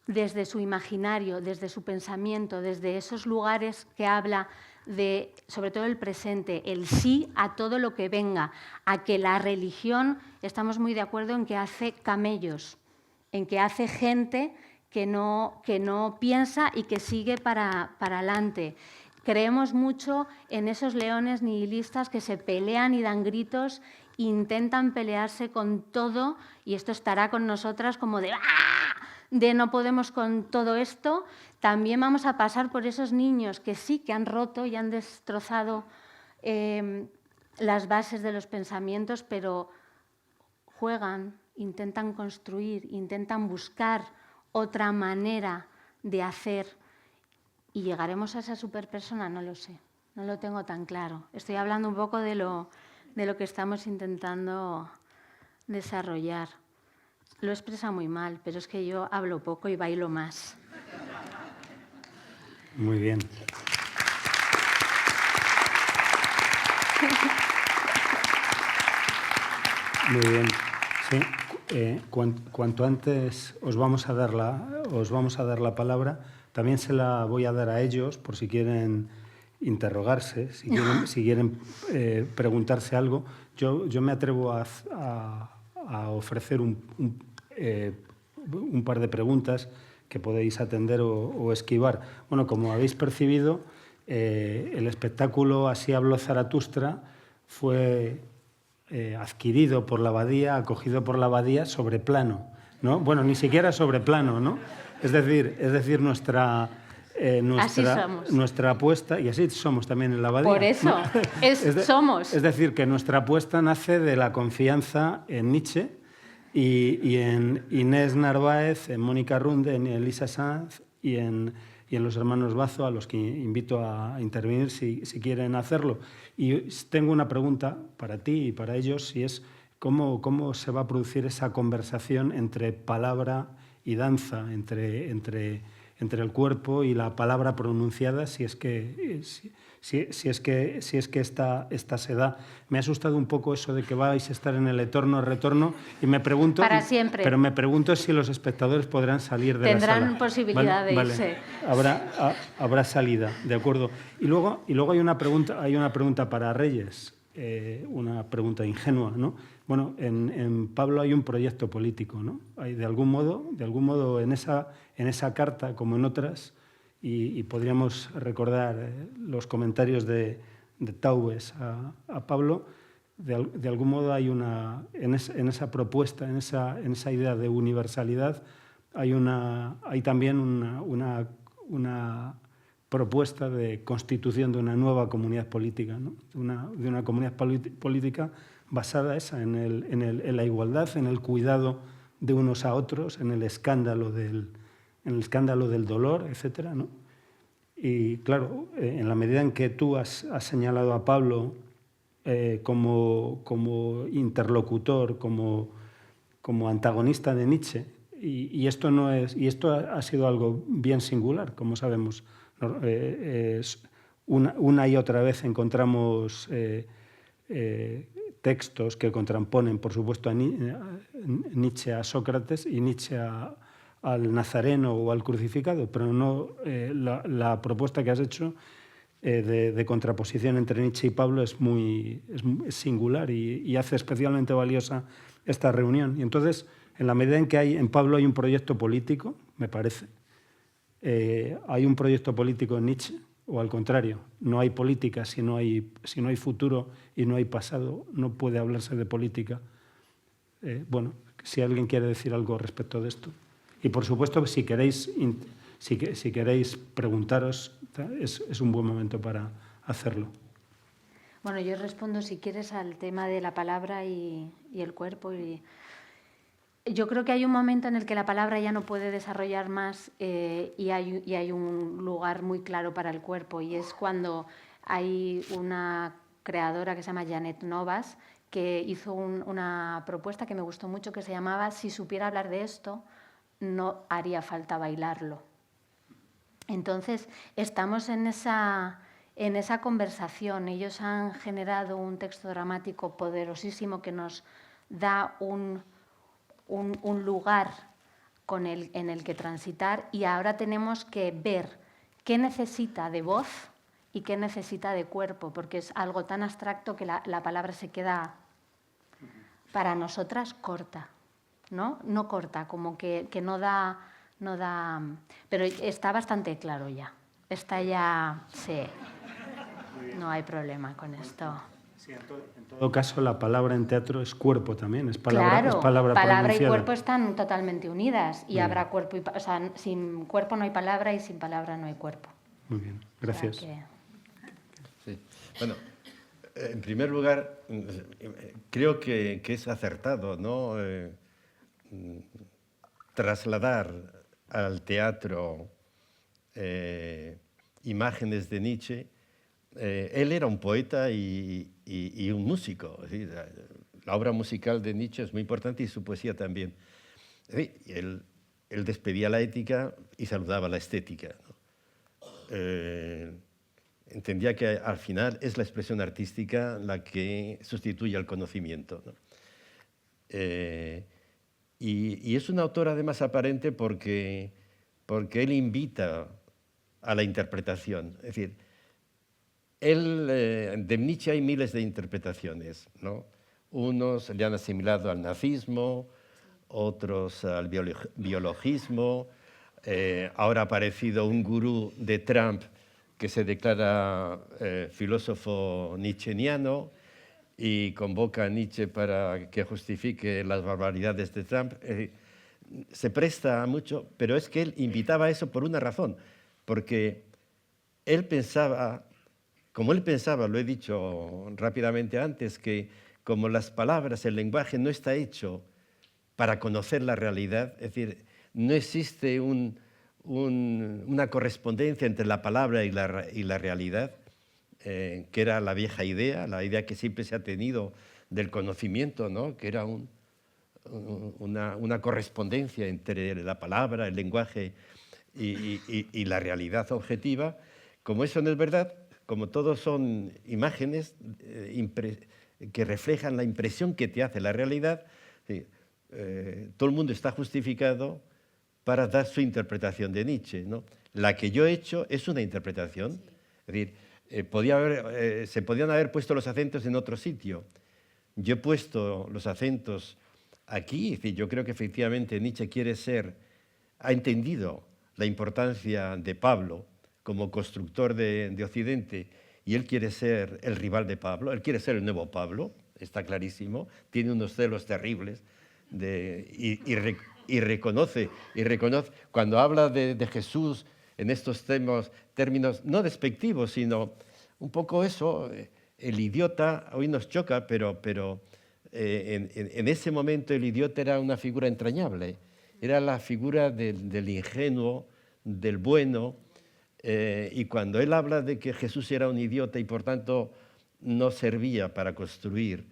desde su imaginario, desde su pensamiento, desde esos lugares que habla de, sobre todo el presente, el sí a todo lo que venga, a que la religión, estamos muy de acuerdo en que hace camellos, en que hace gente que no piensa y que sigue para adelante. Creemos mucho en esos leones nihilistas que se pelean y dan gritos, intentan pelearse con todo, y esto estará con nosotras como de ¡ah!, de no podemos con todo esto. También vamos a pasar por esos niños que sí que han roto y han destrozado las bases de los pensamientos, pero juegan, intentan construir, intentan buscar otra manera de hacer. ¿Y llegaremos a esa superpersona? No lo sé, no lo tengo tan claro. Estoy hablando un poco de lo que estamos intentando desarrollar. Lo expresa muy mal, pero es que yo hablo poco y bailo más. Muy bien. Muy bien. Sí. Cuanto antes os vamos a dar la palabra, también se la voy a dar a ellos por si quieren interrogarse, si quieren preguntarse algo. Yo me atrevo a ofrecer un par de preguntas que podéis atender o esquivar. Bueno, como habéis percibido, el espectáculo Así habló Zaratustra fue adquirido por la abadía, acogido por la abadía sobre plano, ¿no? Bueno, ni siquiera sobre plano, ¿no? Es decir, nuestra apuesta, y así somos también en la abadía. Por eso, ¿no? Somos. Es decir, que nuestra apuesta nace de la confianza en Nietzsche y en Inés Narváez, en Mónica Runde, en Elisa Sanz y en los hermanos Bazo, a los que invito a intervenir si quieren hacerlo. Y tengo una pregunta para ti y para ellos, si es cómo se va a producir esa conversación entre palabra y danza, entre el cuerpo y la palabra pronunciada, si es que esta se da. Me ha asustado un poco eso de que vais a estar en el eterno retorno y me pregunto, para siempre. Pero me pregunto si los espectadores podrán salir de la sala. Tendrán posibilidad de irse. Habrá salida, de acuerdo. Y luego hay una pregunta para Reyes, una pregunta ingenua, ¿no? Bueno, en Pablo hay un proyecto político, ¿no? Hay de algún modo en esa carta, como en otras, y podríamos recordar los comentarios de Taubes a Pablo, de algún modo hay en esa propuesta, en esa idea de universalidad, hay también una propuesta de constitución de una nueva comunidad política, ¿no? de una comunidad política basada en la igualdad, en el cuidado de unos a otros, en el escándalo del dolor, etcétera, ¿no? Y claro, en la medida en que tú has señalado a Pablo como interlocutor, como antagonista de Nietzsche, y esto ha sido algo bien singular, como sabemos. Una y otra vez encontramos textos que contraponen, por supuesto, a Nietzsche a Sócrates y Nietzsche al Nazareno o al crucificado, pero no la propuesta que has hecho de contraposición entre Nietzsche y Pablo es singular y hace especialmente valiosa esta reunión. Y entonces, en la medida en que en Pablo hay un proyecto político, me parece, ¿hay un proyecto político en Nietzsche? O al contrario, no hay política si no hay futuro y no hay pasado, no puede hablarse de política. Bueno, si alguien quiere decir algo respecto de esto. Y por supuesto, si queréis preguntaros, es un buen momento para hacerlo. Bueno, yo respondo, si quieres, al tema de la palabra y el cuerpo. Yo creo que hay un momento en el que la palabra ya no puede desarrollar más y hay un lugar muy claro para el cuerpo, y es cuando hay una creadora que se llama Janet Novas, que hizo una propuesta que me gustó mucho, que se llamaba "Si supiera hablar de esto, no haría falta bailarlo". Entonces, estamos en esa conversación. Ellos han generado un texto dramático poderosísimo que nos da un lugar en el que transitar, y ahora tenemos que ver qué necesita de voz y qué necesita de cuerpo, porque es algo tan abstracto que la palabra se queda para nosotras corta, ¿no? No corta, como que no da, pero está bastante claro ya. Está ya, sí, no hay problema con esto. Sí, en todo caso, la palabra en teatro es cuerpo también, es palabra, Claro, es palabra y pronunciada. cuerpo están totalmente unidas, y habrá cuerpo, o sea, sin cuerpo no hay palabra y sin palabra no hay cuerpo. Muy bien, gracias. O sea Sí. Bueno, en primer lugar, creo que es acertado, ¿no? Trasladar al teatro imágenes de Nietzsche. Él era un poeta y un músico. Es decir, la obra musical de Nietzsche es muy importante y su poesía también. Él despedía la ética y saludaba la estética, ¿no? Entendía que al final es la expresión artística la que sustituye al conocimiento, ¿no? Y es un autor además aparente porque él invita a la interpretación. Es decir, de Nietzsche hay miles de interpretaciones, ¿no? Unos le han asimilado al nazismo, otros al biologismo. Ahora ha aparecido un gurú de Trump que se declara filósofo nietzscheniano y convoca a Nietzsche para que justifique las barbaridades de Trump. Se presta a mucho, pero es que él invitaba a eso por una razón, porque él pensaba, como él pensaba, lo he dicho rápidamente antes, que como las palabras, el lenguaje no está hecho para conocer la realidad, es decir, no existe una correspondencia entre la palabra y la realidad, que era la vieja idea, la idea que siempre se ha tenido del conocimiento, ¿no? Que era una correspondencia entre la palabra, el lenguaje y la realidad objetiva. Como eso no es verdad, como todos son imágenes que reflejan la impresión que te hace la realidad, todo el mundo está justificado para dar su interpretación de Nietzsche, ¿no? La que yo he hecho es una interpretación. Es decir, se podían haber puesto los acentos en otro sitio. Yo he puesto los acentos aquí. Es decir, yo creo que efectivamente Nietzsche ha entendido la importancia de Pablo como constructor de Occidente, y él quiere ser el rival de Pablo, él quiere ser el nuevo Pablo, está clarísimo, tiene unos celos terribles y reconoce, cuando habla de Jesús en estos términos no despectivos, sino un poco eso, el idiota, hoy nos choca, pero en ese momento el idiota era una figura entrañable, era la figura del ingenuo, del bueno, y cuando él habla de que Jesús era un idiota y por tanto no servía para construir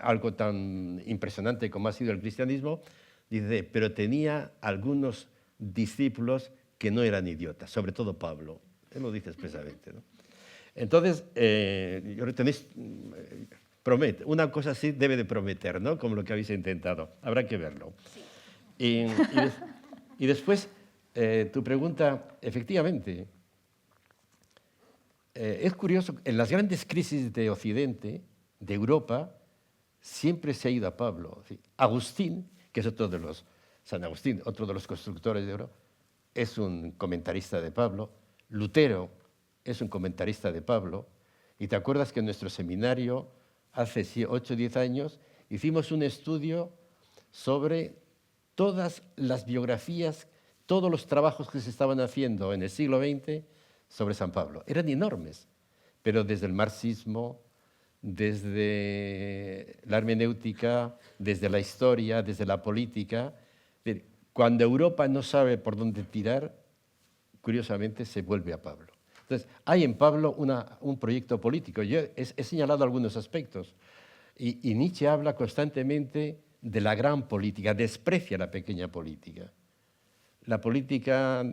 algo tan impresionante como ha sido el cristianismo, dice, pero tenía algunos discípulos que no eran idiotas, sobre todo Pablo. Él lo dice expresamente, ¿no? Entonces, promete, una cosa así debe de prometer, ¿no? Como lo que habéis intentado. Habrá que verlo. Sí. Y después, tu pregunta, efectivamente, es curioso, en las grandes crisis de Occidente, de Europa, siempre se ha ido a Pablo. Agustín, que es San Agustín, otro de los constructores de Europa, es un comentarista de Pablo. Lutero es un comentarista de Pablo. Y te acuerdas que en nuestro seminario, hace 8 o 10 años, hicimos un estudio sobre todas las biografías, todos los trabajos que se estaban haciendo en el siglo XX sobre San Pablo. Eran enormes, pero desde el marxismo, desde la hermenéutica, desde la historia, desde la política. Cuando Europa no sabe por dónde tirar, curiosamente se vuelve a Pablo. Entonces, hay en Pablo un proyecto político. Yo he señalado algunos aspectos. Y Nietzsche habla constantemente de la gran política, desprecia la pequeña política. La política,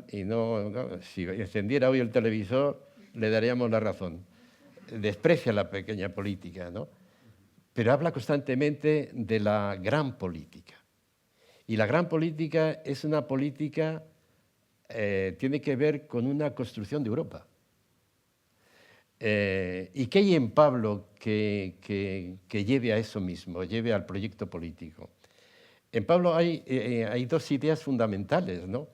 si encendiera hoy el televisor, le daríamos la razón. Desprecia la pequeña política, ¿no? Pero habla constantemente de la gran política. Y la gran política es una política, tiene que ver con una construcción de Europa. ¿Y qué hay en Pablo que lleve a eso mismo, lleve al proyecto político? En Pablo hay dos ideas fundamentales, ¿no?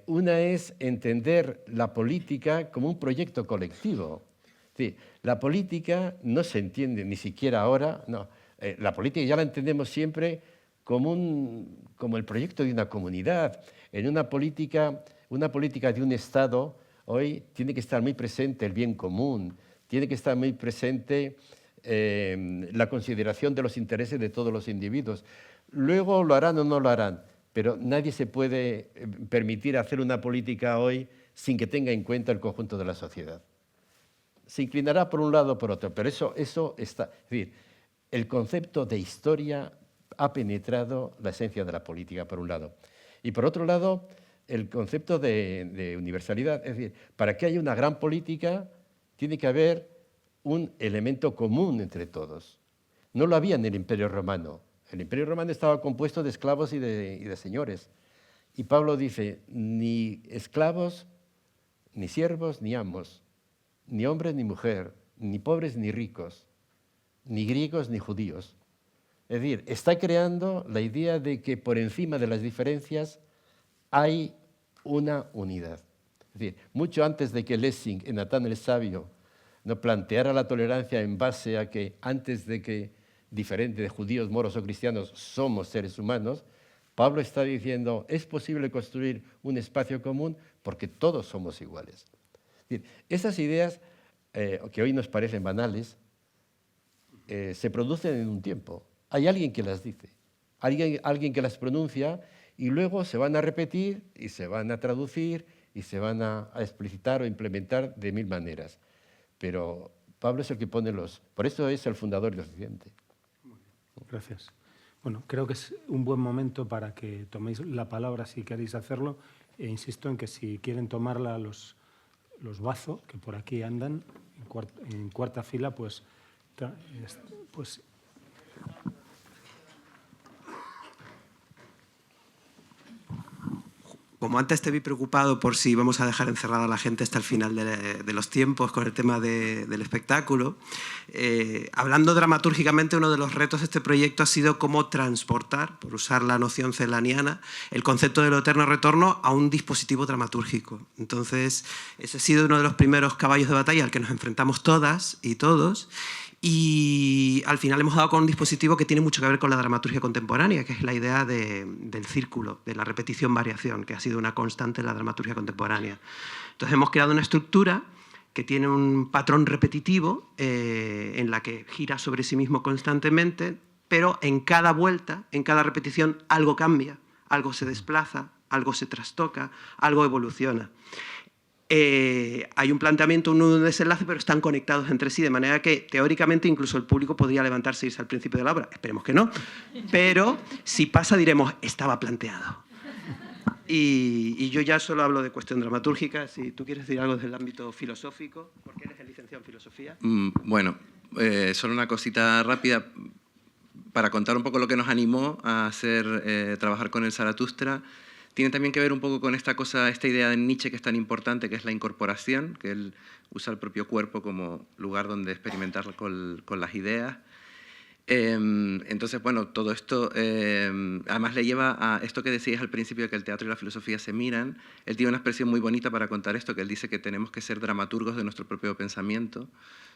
Una es entender la política como un proyecto colectivo. Sí, la política no se entiende ni siquiera ahora, no. La política ya la entendemos siempre como el proyecto de una comunidad. En una política de un Estado, hoy tiene que estar muy presente el bien común, tiene que estar muy presente la consideración de los intereses de todos los individuos. Luego lo harán o no lo harán, pero nadie se puede permitir hacer una política hoy sin que tenga en cuenta el conjunto de la sociedad. Se inclinará por un lado o por otro, pero eso está. Es decir, el concepto de historia ha penetrado la esencia de la política, por un lado. Y por otro lado, el concepto de universalidad. Es decir, para que haya una gran política, tiene que haber un elemento común entre todos. No lo había en el Imperio Romano. El Imperio Romano estaba compuesto de esclavos y de señores. Y Pablo dice, ni esclavos, ni siervos, ni amos, ni hombre ni mujer, ni pobres ni ricos, ni griegos ni judíos. Es decir, está creando la idea de que por encima de las diferencias hay una unidad. Es decir, mucho antes de que Lessing, en Natán el Sabio, no planteara la tolerancia en base a que antes de que diferente de judíos, moros o cristianos, somos seres humanos, Pablo está diciendo, es posible construir un espacio común porque todos somos iguales. Es decir, esas ideas que hoy nos parecen banales, se producen en un tiempo. Hay alguien que las dice, alguien que las pronuncia y luego se van a repetir y se van a traducir y se van a explicitar o implementar de mil maneras. Pero Pablo es el que pone por eso es el fundador de Occidente. Gracias. Bueno, creo que es un buen momento para que toméis la palabra si queréis hacerlo. E insisto en que si quieren tomarla los Bazo, que por aquí andan, en cuarta fila, pues como antes te vi preocupado por si vamos a dejar encerrada a la gente hasta el final de los tiempos con el tema del espectáculo, hablando dramatúrgicamente, uno de los retos de este proyecto ha sido cómo transportar, por usar la noción celaniana, el concepto del eterno retorno a un dispositivo dramatúrgico. Entonces, ese ha sido uno de los primeros caballos de batalla al que nos enfrentamos todas y todos. Y al final hemos dado con un dispositivo que tiene mucho que ver con la dramaturgia contemporánea, que es la idea del círculo, de la repetición-variación, que ha sido una constante en la dramaturgia contemporánea. Entonces hemos creado una estructura que tiene un patrón repetitivo en la que gira sobre sí mismo constantemente, pero en cada vuelta, en cada repetición, algo cambia, algo se desplaza, algo se trastoca, algo evoluciona. Hay un planteamiento, un desenlace, pero están conectados entre sí, de manera que teóricamente incluso el público podría levantarse e irse al principio de la obra. Esperemos que no, pero si pasa diremos, estaba planteado. Y yo ya solo hablo de cuestión dramatúrgica. Si tú quieres decir algo desde el ámbito filosófico, porque eres el licenciado en filosofía. Bueno, solo una cosita rápida para contar un poco lo que nos animó a trabajar con el Zaratustra. Tiene también que ver un poco con esta idea de Nietzsche que es tan importante, que es la incorporación, que él usa el propio cuerpo como lugar donde experimentar con las ideas. Entonces, bueno, todo esto además le lleva a esto que decías al principio, de que el teatro y la filosofía se miran. Él tiene una expresión muy bonita para contar esto, que él dice que tenemos que ser dramaturgos de nuestro propio pensamiento.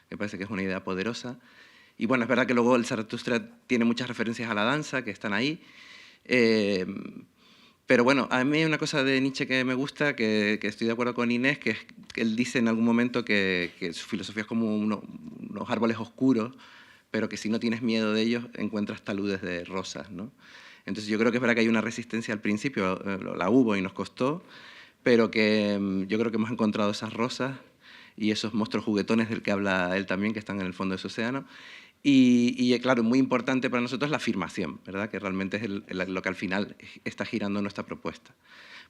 Me parece que es una idea poderosa. Y bueno, es verdad que luego el Zaratustra tiene muchas referencias a la danza, que están ahí. Pero bueno, a mí hay una cosa de Nietzsche que me gusta, que estoy de acuerdo con Inés, que él dice en algún momento que su filosofía es como unos árboles oscuros, pero que si no tienes miedo de ellos encuentras taludes de rosas, ¿no? Entonces yo creo que es verdad que hay una resistencia al principio, la hubo y nos costó, pero que yo creo que hemos encontrado esas rosas y esos monstruos juguetones del que habla él también, que están en el fondo de ese océano. Y claro, muy importante para nosotros la afirmación, ¿verdad? Que realmente es lo que al final está girando nuestra propuesta.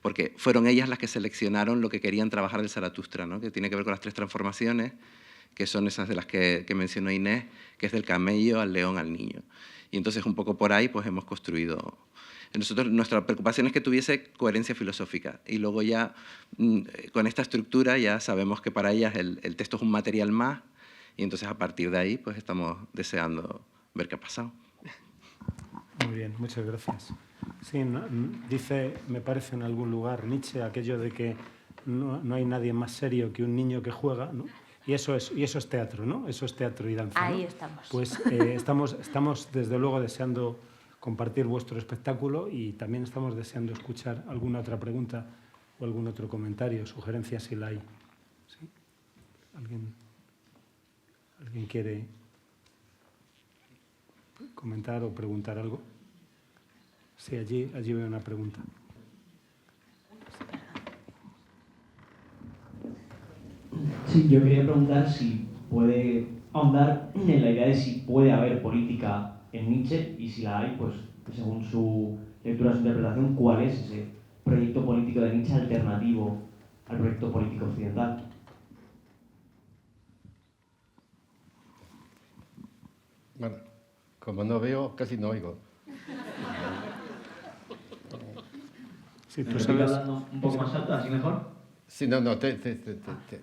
Porque fueron ellas las que seleccionaron lo que querían trabajar del Zaratustra, ¿no? Que tiene que ver con las 3 transformaciones, que son esas de las que mencionó Inés, que es del camello al león al niño. Y entonces un poco por ahí pues hemos construido... Nosotros, nuestra preocupación es que tuviese coherencia filosófica y luego ya con esta estructura ya sabemos que para ellas el texto es un material más y entonces a partir de ahí pues estamos deseando ver qué ha pasado. Muy bien, muchas gracias. Sí, dice, me parece en algún lugar, Nietzsche, aquello de que no hay nadie más serio que un niño que juega, ¿no? Y eso es teatro, ¿no? Eso es teatro y danza, ¿no? Ahí estamos. Pues estamos desde luego deseando compartir vuestro espectáculo y también estamos deseando escuchar alguna otra pregunta o algún otro comentario, sugerencia si la hay. ¿Sí? ¿Alguien quiere comentar o preguntar algo? Sí, allí veo una pregunta. Sí, yo quería preguntar si puede ahondar en la idea de si puede haber política en Nietzsche y si la hay, pues según su lectura, su interpretación, ¿cuál es ese proyecto político de Nietzsche alternativo al proyecto político occidental? Bueno, como no veo, casi no oigo. Sí, ¿Me estoy hablando un poco más alto, así mejor? Sí, no, te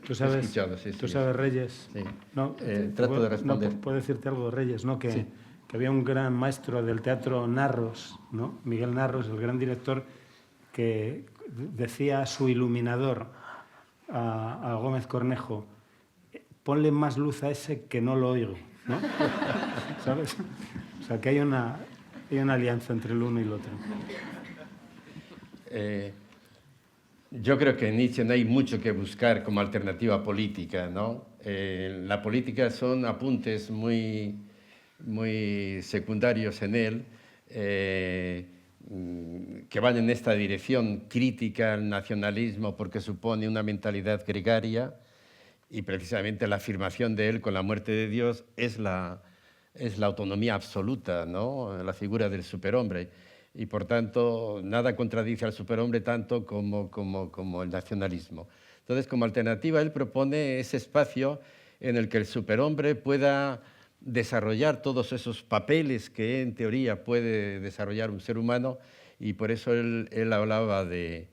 ¿Tú sabes, he escuchado, sí. ¿tú sabes Reyes? Sí. No, Trato de responder. No, puedo decirte algo, Reyes, ¿no? Que, Sí. que había un gran maestro del teatro Narros, ¿no? Miguel Narros, el gran director, que decía a su iluminador, a Gómez Cornejo, ponle más luz a ese que no lo oigo, ¿no? ¿Sabes? O sea, que hay una alianza entre el uno y el otro. Yo creo que en Nietzsche no hay mucho que buscar como alternativa política, ¿no? La política son apuntes muy secundarios en él, que van en esta dirección crítica al nacionalismo porque supone una mentalidad gregaria y precisamente la afirmación de él con la muerte de Dios es la autonomía absoluta, ¿no? La figura del superhombre. Y por tanto, nada contradice al superhombre tanto como el nacionalismo. Entonces, como alternativa, él propone ese espacio en el que el superhombre pueda desarrollar todos esos papeles que en teoría puede desarrollar un ser humano, y por eso él hablaba de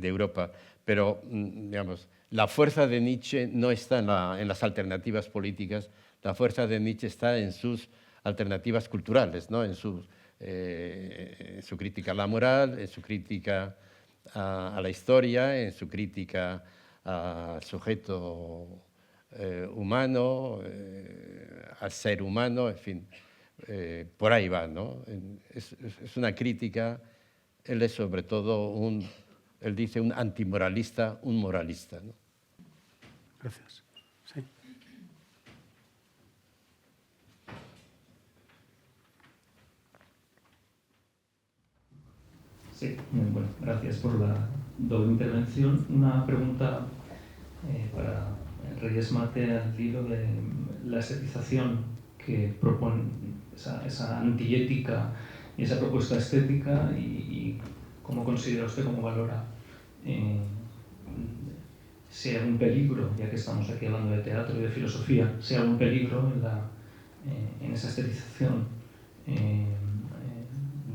Europa. Pero, digamos, la fuerza de Nietzsche no está en las alternativas políticas, la fuerza de Nietzsche está en sus alternativas culturales, ¿no? En su crítica a la moral, en su crítica a la historia, en su crítica al sujeto humano, al ser humano, en fin, por ahí va, ¿no? Es una crítica, él es sobre todo él dice un antimoralista, un moralista, ¿no? Gracias. Sí. Sí, bueno, gracias por la doble intervención. Una pregunta para Reyes Mate al hilo de la estetización que propone, esa antiética y esa propuesta estética y cómo considera usted, cómo valora si hay algún peligro, ya que estamos aquí hablando de teatro y de filosofía, si hay algún peligro en esa estetización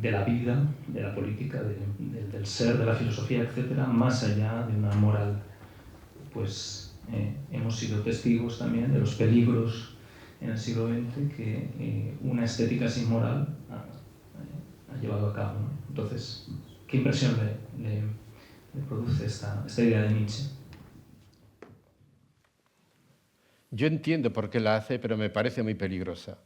de la vida, de la política, del ser, de la filosofía, etcétera, más allá de una moral. Pues hemos sido testigos también de los peligros en el siglo XX que una estética sin moral ha llevado a cabo, ¿no? Entonces, ¿qué impresión le produce esta idea de Nietzsche? Yo entiendo por qué la hace, pero me parece muy peligrosa.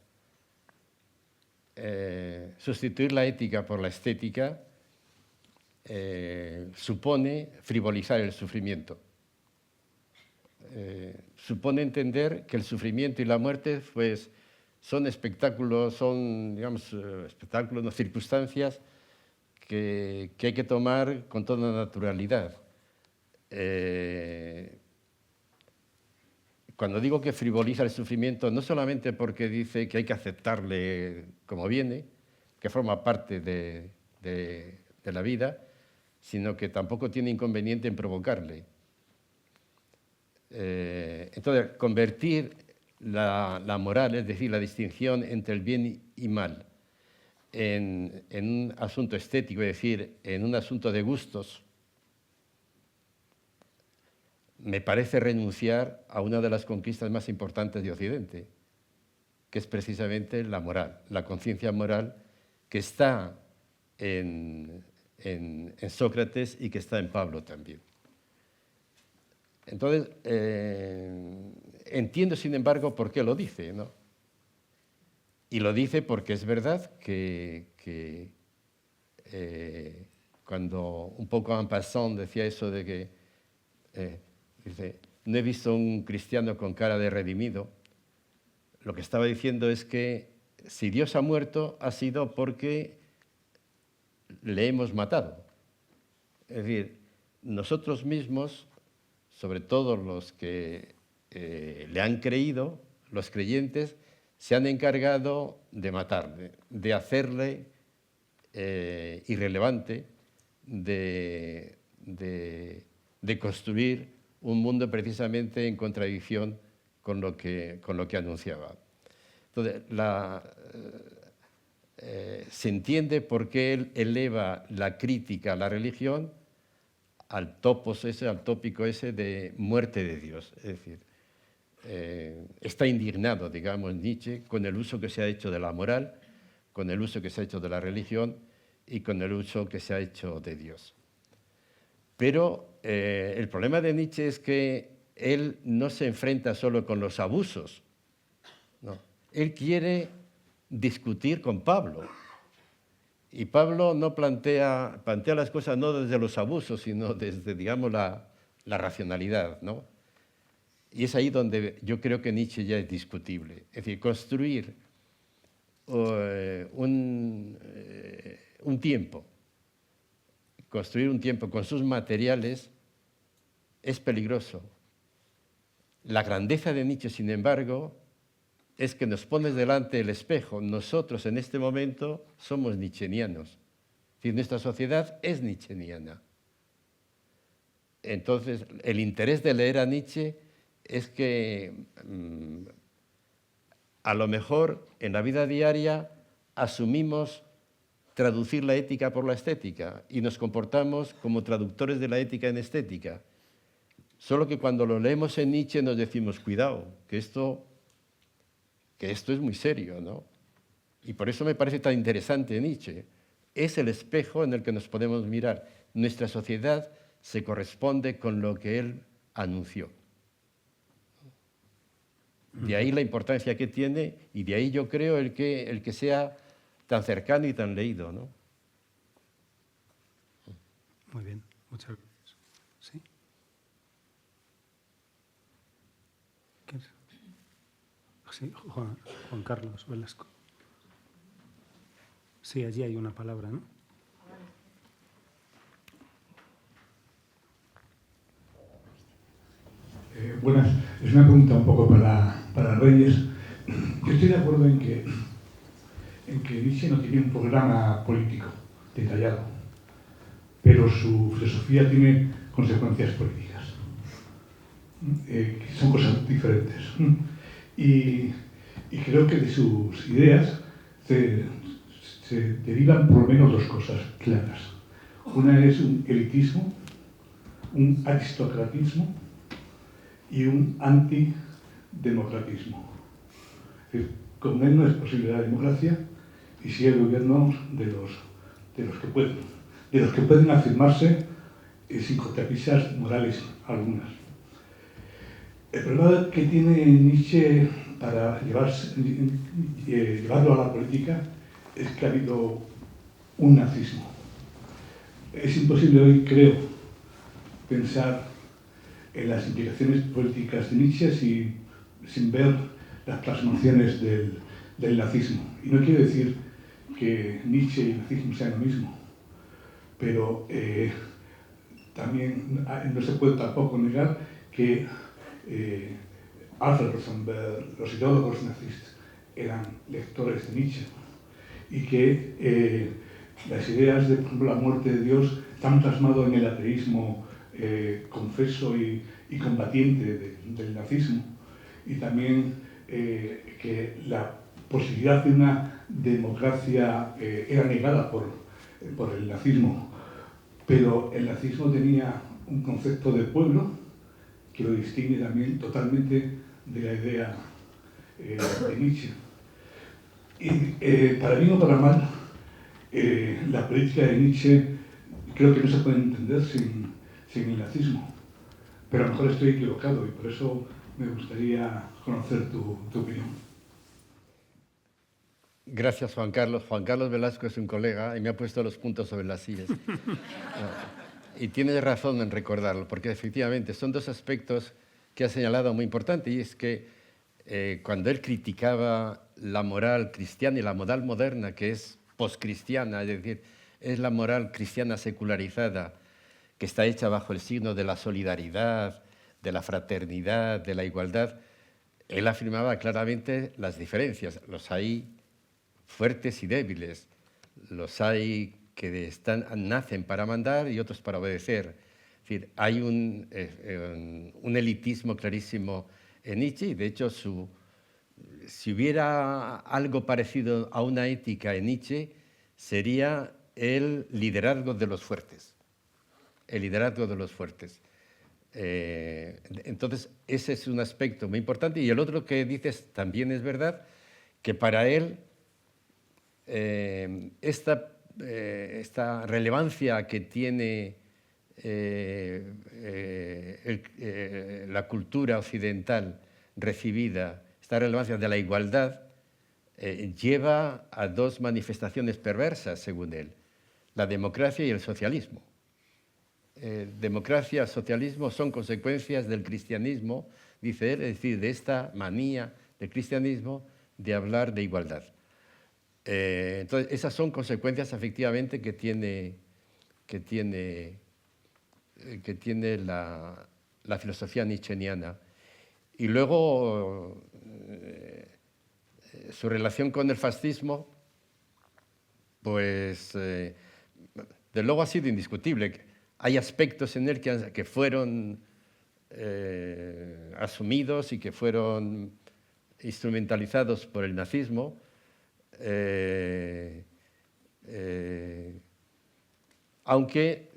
Sustituir la ética por la estética supone frivolizar el sufrimiento. Supone entender que el sufrimiento y la muerte pues, son espectáculos, son, digamos, espectáculos, no, circunstancias que hay que tomar con toda naturalidad. Cuando digo que frivoliza el sufrimiento, no solamente porque dice que hay que aceptarle como viene, que forma parte de la vida, sino que tampoco tiene inconveniente en provocarle. Entonces, convertir la moral, es decir, la distinción entre el bien y mal, en un asunto estético, es decir, en un asunto de gustos, me parece renunciar a una de las conquistas más importantes de Occidente, que es precisamente la moral, la conciencia moral que está en Sócrates y que está en Pablo también. Entonces, entiendo, sin embargo, por qué lo dice, ¿no? Y lo dice porque es verdad que cuando un poco en passant decía eso de que dice, no he visto un cristiano con cara de redimido, lo que estaba diciendo es que si Dios ha muerto ha sido porque le hemos matado. Es decir, nosotros mismos, sobre todo los que le han creído, los creyentes, se han encargado de matarle, de hacerle irrelevante, de construir un mundo precisamente en contradicción con lo que anunciaba. Entonces, se entiende por qué él eleva la crítica a la religión al tópico ese de muerte de Dios. Es decir, está indignado, digamos, Nietzsche con el uso que se ha hecho de la moral, con el uso que se ha hecho de la religión y con el uso que se ha hecho de Dios. Pero el problema de Nietzsche es que él no se enfrenta solo con los abusos, no. Él quiere discutir con Pablo. Y Pablo no plantea las cosas no desde los abusos, sino desde, digamos, la racionalidad, ¿no? Y es ahí donde yo creo que Nietzsche ya es discutible. Es decir, construir un tiempo con sus materiales es peligroso. La grandeza de Nietzsche, sin embargo, es que nos pones delante del espejo. Nosotros en este momento somos nietzschenianos. Es decir, nuestra sociedad es nietzscheniana. Entonces, el interés de leer a Nietzsche es que a lo mejor en la vida diaria asumimos traducir la ética por la estética y nos comportamos como traductores de la ética en estética. Solo que cuando lo leemos en Nietzsche nos decimos, cuidado, que esto es muy serio, ¿no? Y por eso me parece tan interesante Nietzsche. Es el espejo en el que nos podemos mirar. Nuestra sociedad se corresponde con lo que él anunció. De ahí la importancia que tiene y de ahí yo creo el que sea tan cercano y tan leído, ¿no? Muy bien, muchas gracias. ¿Sí? ¿Quién es? Sí, Juan Carlos Velasco. Sí, allí hay una palabra, ¿no? Buenas. Es una pregunta un poco para Reyes. Yo estoy de acuerdo en que Nietzsche no tiene un programa político detallado, pero su filosofía tiene consecuencias políticas. Son cosas diferentes. Y creo que de sus ideas se derivan por lo menos dos cosas claras. Una es un elitismo, un aristocratismo y un antidemocratismo. Es decir, con él no es posible la democracia y sí el gobierno de los que pueden afirmarse sin cortapisas morales algunas. El problema que tiene Nietzsche para llevarlo a la política es que ha habido un nazismo. es imposible hoy, creo, pensar en las implicaciones políticas de Nietzsche sin ver las plasmaciones del nazismo. Y no quiero decir que Nietzsche y el nazismo sean lo mismo, pero también no se puede tampoco negar que Alfred Rosenberg, los ideólogos nazistas, eran lectores de Nietzsche y que las ideas de, por ejemplo, la muerte de Dios están plasmadas en el ateísmo confeso y combatiente del nazismo, y también que la posibilidad de una democracia era negada por el nazismo, pero el nazismo tenía un concepto de pueblo que lo distingue también totalmente de la idea de Nietzsche. Y para bien o para mal, la política de Nietzsche creo que no se puede entender sin el nazismo, pero a lo mejor estoy equivocado y por eso me gustaría conocer tu opinión. Gracias, Juan Carlos. Juan Carlos Velasco es un colega y me ha puesto los puntos sobre las sillas. Y tienes razón en recordarlo, porque efectivamente son dos aspectos que ha señalado muy importantes, y es que cuando él criticaba la moral cristiana y la moral moderna, que es poscristiana, es decir, es la moral cristiana secularizada, que está hecha bajo el signo de la solidaridad, de la fraternidad, de la igualdad, él afirmaba claramente las diferencias. Los hay fuertes y débiles, los hay que nacen para mandar y otros para obedecer. Es decir, hay un elitismo clarísimo en Nietzsche, y de hecho si hubiera algo parecido a una ética en Nietzsche, sería el liderazgo de los fuertes. El liderazgo de los fuertes. Entonces, ese es un aspecto muy importante. Y el otro que dices también es verdad, que para él esta relevancia que tiene la cultura occidental recibida, esta relevancia de la igualdad, lleva a dos manifestaciones perversas, según él: la democracia y el socialismo. Democracia y socialismo son consecuencias del cristianismo, dice él, es decir, de esta manía del cristianismo de hablar de igualdad. Entonces, esas son consecuencias efectivamente que tiene la filosofía nietzscheniana. Y luego su relación con el fascismo, pues de luego ha sido indiscutible. Hay aspectos en él que fueron asumidos y que fueron instrumentalizados por el nazismo. Aunque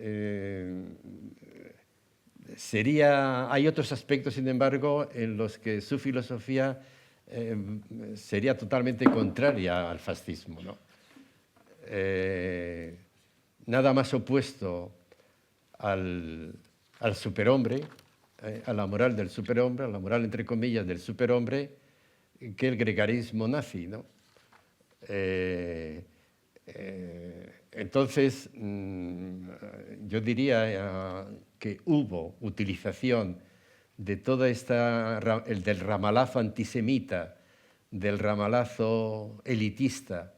hay otros aspectos, sin embargo, en los que su filosofía sería totalmente contraria al fascismo, ¿no? Nada más opuesto al superhombre, a la moral del superhombre, a la moral, entre comillas, del superhombre, que el gregarismo nazi, ¿no? Entonces, yo diría que hubo utilización de toda del ramalazo antisemita, del ramalazo elitista,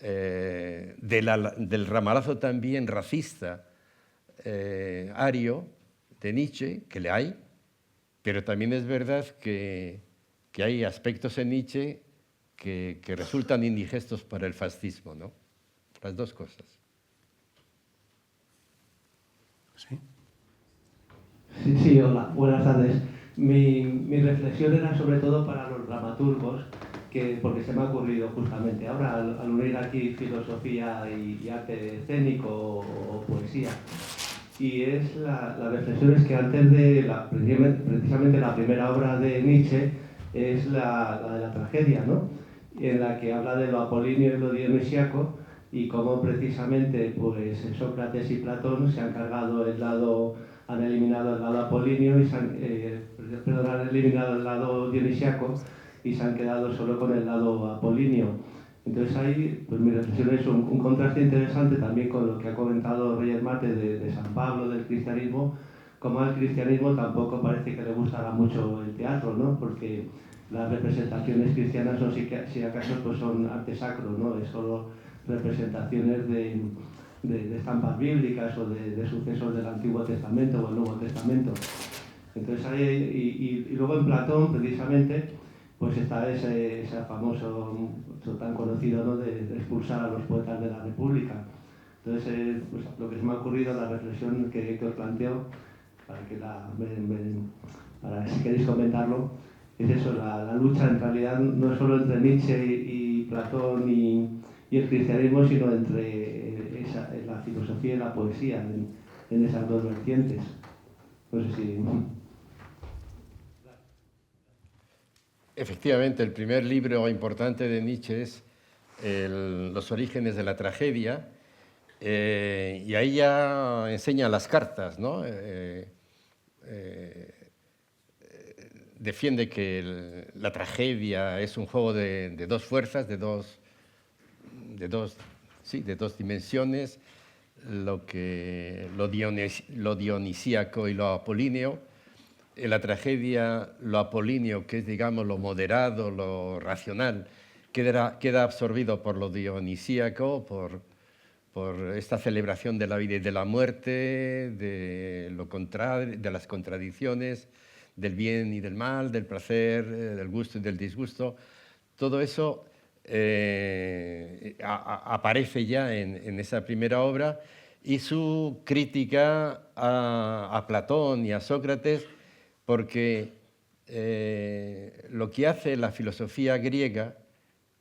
del ramalazo también racista, ario, de Nietzsche, que le hay, pero también es verdad que hay aspectos en Nietzsche que resultan indigestos para el fascismo, ¿no? Las dos cosas. ¿Sí? Sí, hola, buenas tardes. Mi reflexión era sobre todo para los dramaturgos, porque se me ha ocurrido justamente ahora, al unir aquí filosofía y arte escénico o poesía. Y es la reflexión es que antes de precisamente la primera obra de Nietzsche es la de la tragedia, ¿no? En la que habla de lo apolíneo y lo dionisíaco, y cómo precisamente pues Sócrates y Platón se han cargado han eliminado el lado apolíneo y han eliminado el lado dionisíaco y se han quedado solo con el lado apolíneo. Entonces ahí, pues mi reflexión es un contraste interesante también con lo que ha comentado Reyes Mate de San Pablo, del cristianismo, como al cristianismo tampoco parece que le gustará mucho el teatro, ¿no? Porque las representaciones cristianas son, si acaso, pues son arte sacro, ¿no? Es solo representaciones de estampas bíblicas o de sucesos del Antiguo Testamento o el Nuevo Testamento. Entonces ahí, y luego en Platón, precisamente, pues está ese famoso, tan conocido, ¿no? de expulsar a los poetas de la República. Entonces, pues lo que se me ha ocurrido, la reflexión que os planteo, para si queréis comentarlo, es eso, la lucha en realidad no es solo entre Nietzsche y Platón y el cristianismo, sino entre la filosofía y la poesía, en esas dos vertientes. No sé si... Efectivamente, el primer libro importante de Nietzsche es Los orígenes de la tragedia, y ahí ya enseña las cartas, ¿no? Defiende que la tragedia es un juego de dos fuerzas, de dos dimensiones, lo dionisíaco y lo apolíneo. En la tragedia, lo apolíneo, que es, digamos, lo moderado, lo racional, queda absorbido por lo dionisíaco, por esta celebración de la vida y de la muerte, de las contradicciones, del bien y del mal, del placer, del gusto y del disgusto. Todo eso aparece ya en esa primera obra, y su crítica a Platón y a Sócrates, porque lo que hace la filosofía griega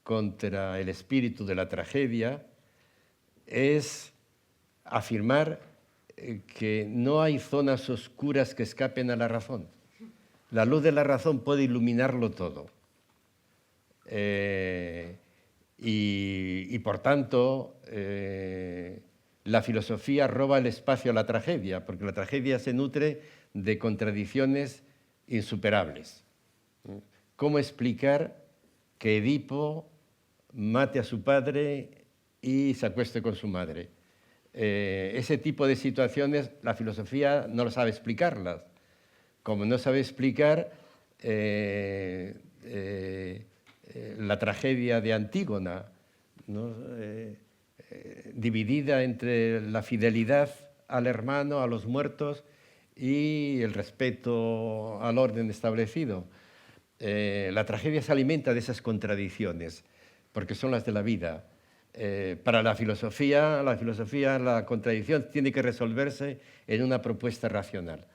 contra el espíritu de la tragedia es afirmar que no hay zonas oscuras que escapen a la razón. La luz de la razón puede iluminarlo todo. Y por tanto, la filosofía roba el espacio a la tragedia, porque la tragedia se nutre de contradicciones insuperables. ¿Cómo explicar que Edipo mate a su padre y se acueste con su madre? Ese tipo de situaciones la filosofía no lo sabe explicarlas. Como no sabe explicar la tragedia de Antígona, ¿no? Dividida entre la fidelidad al hermano, a los muertos, y el respeto al orden establecido. La tragedia se alimenta de esas contradicciones, porque son las de la vida. Para la filosofía, la contradicción tiene que resolverse en una propuesta racional.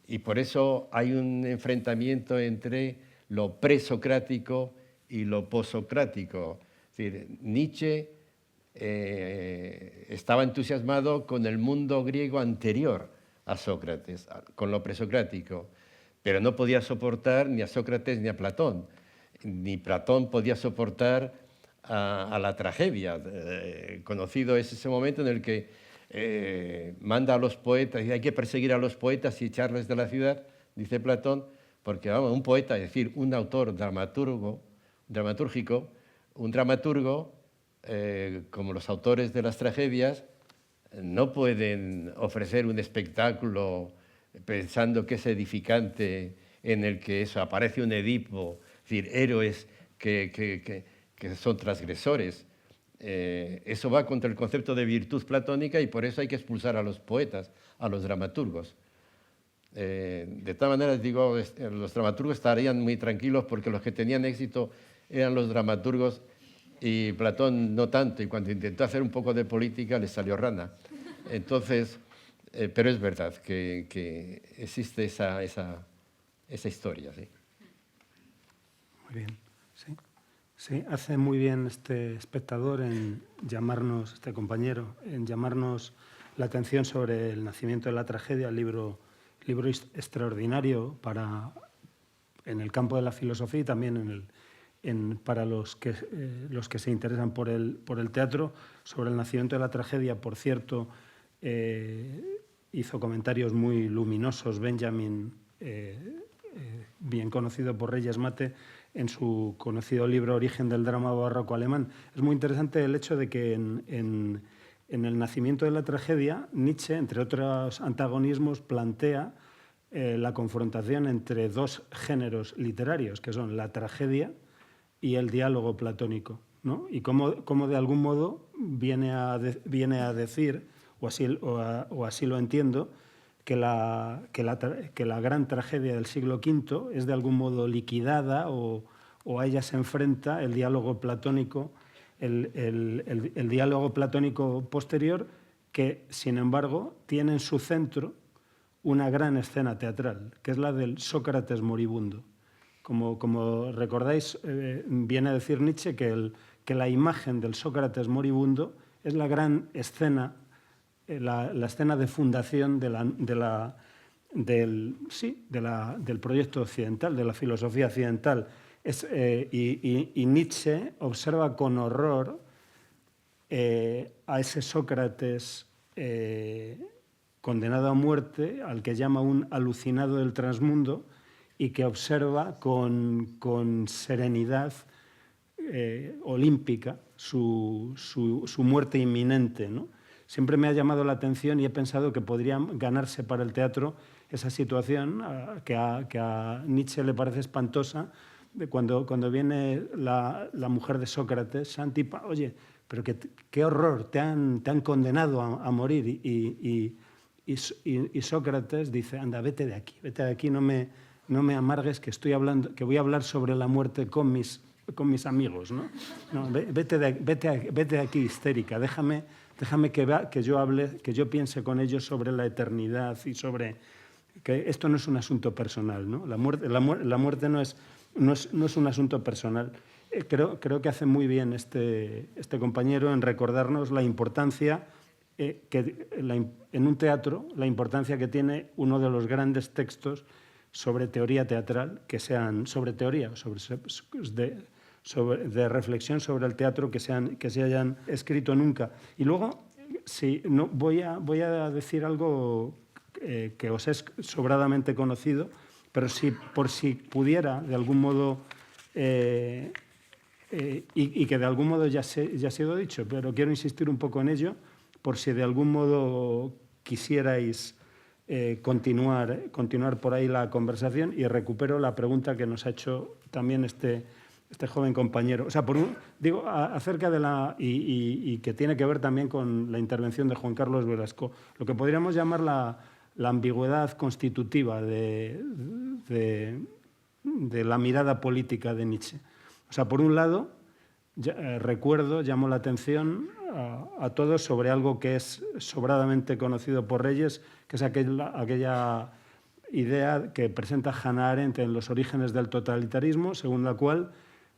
Y por eso hay un enfrentamiento entre lo presocrático y lo posocrático. Es decir, Nietzsche estaba entusiasmado con el mundo griego anterior a Sócrates, con lo presocrático, pero no podía soportar ni a Sócrates ni a Platón. Ni Platón podía soportar a la tragedia. Conocido es ese momento en el que manda a los poetas, y hay que perseguir a los poetas y echarles de la ciudad, dice Platón, porque vamos, un poeta, es decir, un autor dramatúrgico, un dramaturgo, como los autores de las tragedias, no pueden ofrecer un espectáculo pensando que es edificante, en el que eso, aparece un Edipo, es decir, héroes que son transgresores. Eso va contra el concepto de virtud platónica, y por eso hay que expulsar a los poetas, a los dramaturgos. De tal manera, digo, los dramaturgos estarían muy tranquilos, porque los que tenían éxito eran los dramaturgos, y Platón no tanto, y cuando intentó hacer un poco de política le salió rana. Entonces, pero es verdad que existe esa historia. ¿Sí? Muy bien, sí. Sí, hace muy bien este espectador en llamarnos, este compañero, en llamarnos la atención sobre el nacimiento de la tragedia, libro extraordinario en el campo de la filosofía, y también para los que se interesan por el teatro. Sobre el nacimiento de la tragedia, por cierto, hizo comentarios muy luminosos Benjamin, bien conocido por Reyes Mate, en su conocido libro Origen del drama barroco alemán. Es muy interesante el hecho de que en el nacimiento de la tragedia, Nietzsche, entre otros antagonismos, plantea la confrontación entre dos géneros literarios, que son la tragedia y el diálogo platónico, ¿no? Y cómo de algún modo viene a decir, o así lo entiendo, que la gran tragedia del siglo V es de algún modo liquidada o a ella se enfrenta el diálogo platónico, el diálogo platónico posterior, que sin embargo tiene en su centro una gran escena teatral, que es la del Sócrates moribundo. Como recordáis, viene a decir Nietzsche que la imagen del Sócrates moribundo es la gran escena, la escena de fundación del proyecto occidental, de la filosofía occidental. Y Nietzsche observa con horror a ese Sócrates condenado a muerte, al que llama un alucinado del transmundo, y que observa con serenidad olímpica su muerte inminente, ¿no? Siempre me ha llamado la atención y he pensado que podría ganarse para el teatro esa situación que a Nietzsche le parece espantosa, de cuando viene la mujer de Sócrates, Santi, oye, pero qué horror, te han condenado a morir. Y Sócrates dice, anda, vete de aquí, no me amargues, que voy a hablar sobre la muerte con mis amigos, ¿no? No, vete de aquí, histérica, déjame que yo hable, que yo piense con ellos sobre la eternidad y sobre que esto no es un asunto personal, ¿no? La muerte no es un asunto personal. Creo que hace muy bien este compañero en recordarnos la importancia en un teatro, la importancia que tiene uno de los grandes textos sobre teoría teatral, que sean sobre teoría, de reflexión sobre el teatro que se hayan escrito nunca. Y luego, voy a decir algo que os es sobradamente conocido, pero por si pudiera, de algún modo, y que de algún modo ya ha sido dicho, pero quiero insistir un poco en ello, por si de algún modo quisierais continuar por ahí la conversación, y recupero la pregunta que nos ha hecho también este joven compañero. O sea, digo, acerca de y que tiene que ver también con la intervención de Juan Carlos Velasco, lo que podríamos llamar la ambigüedad constitutiva de la mirada política de Nietzsche. O sea, por un lado, llamo la atención a todos sobre algo que es sobradamente conocido por Reyes, que es aquella idea que presenta Hannah Arendt en Los orígenes del totalitarismo, según la cual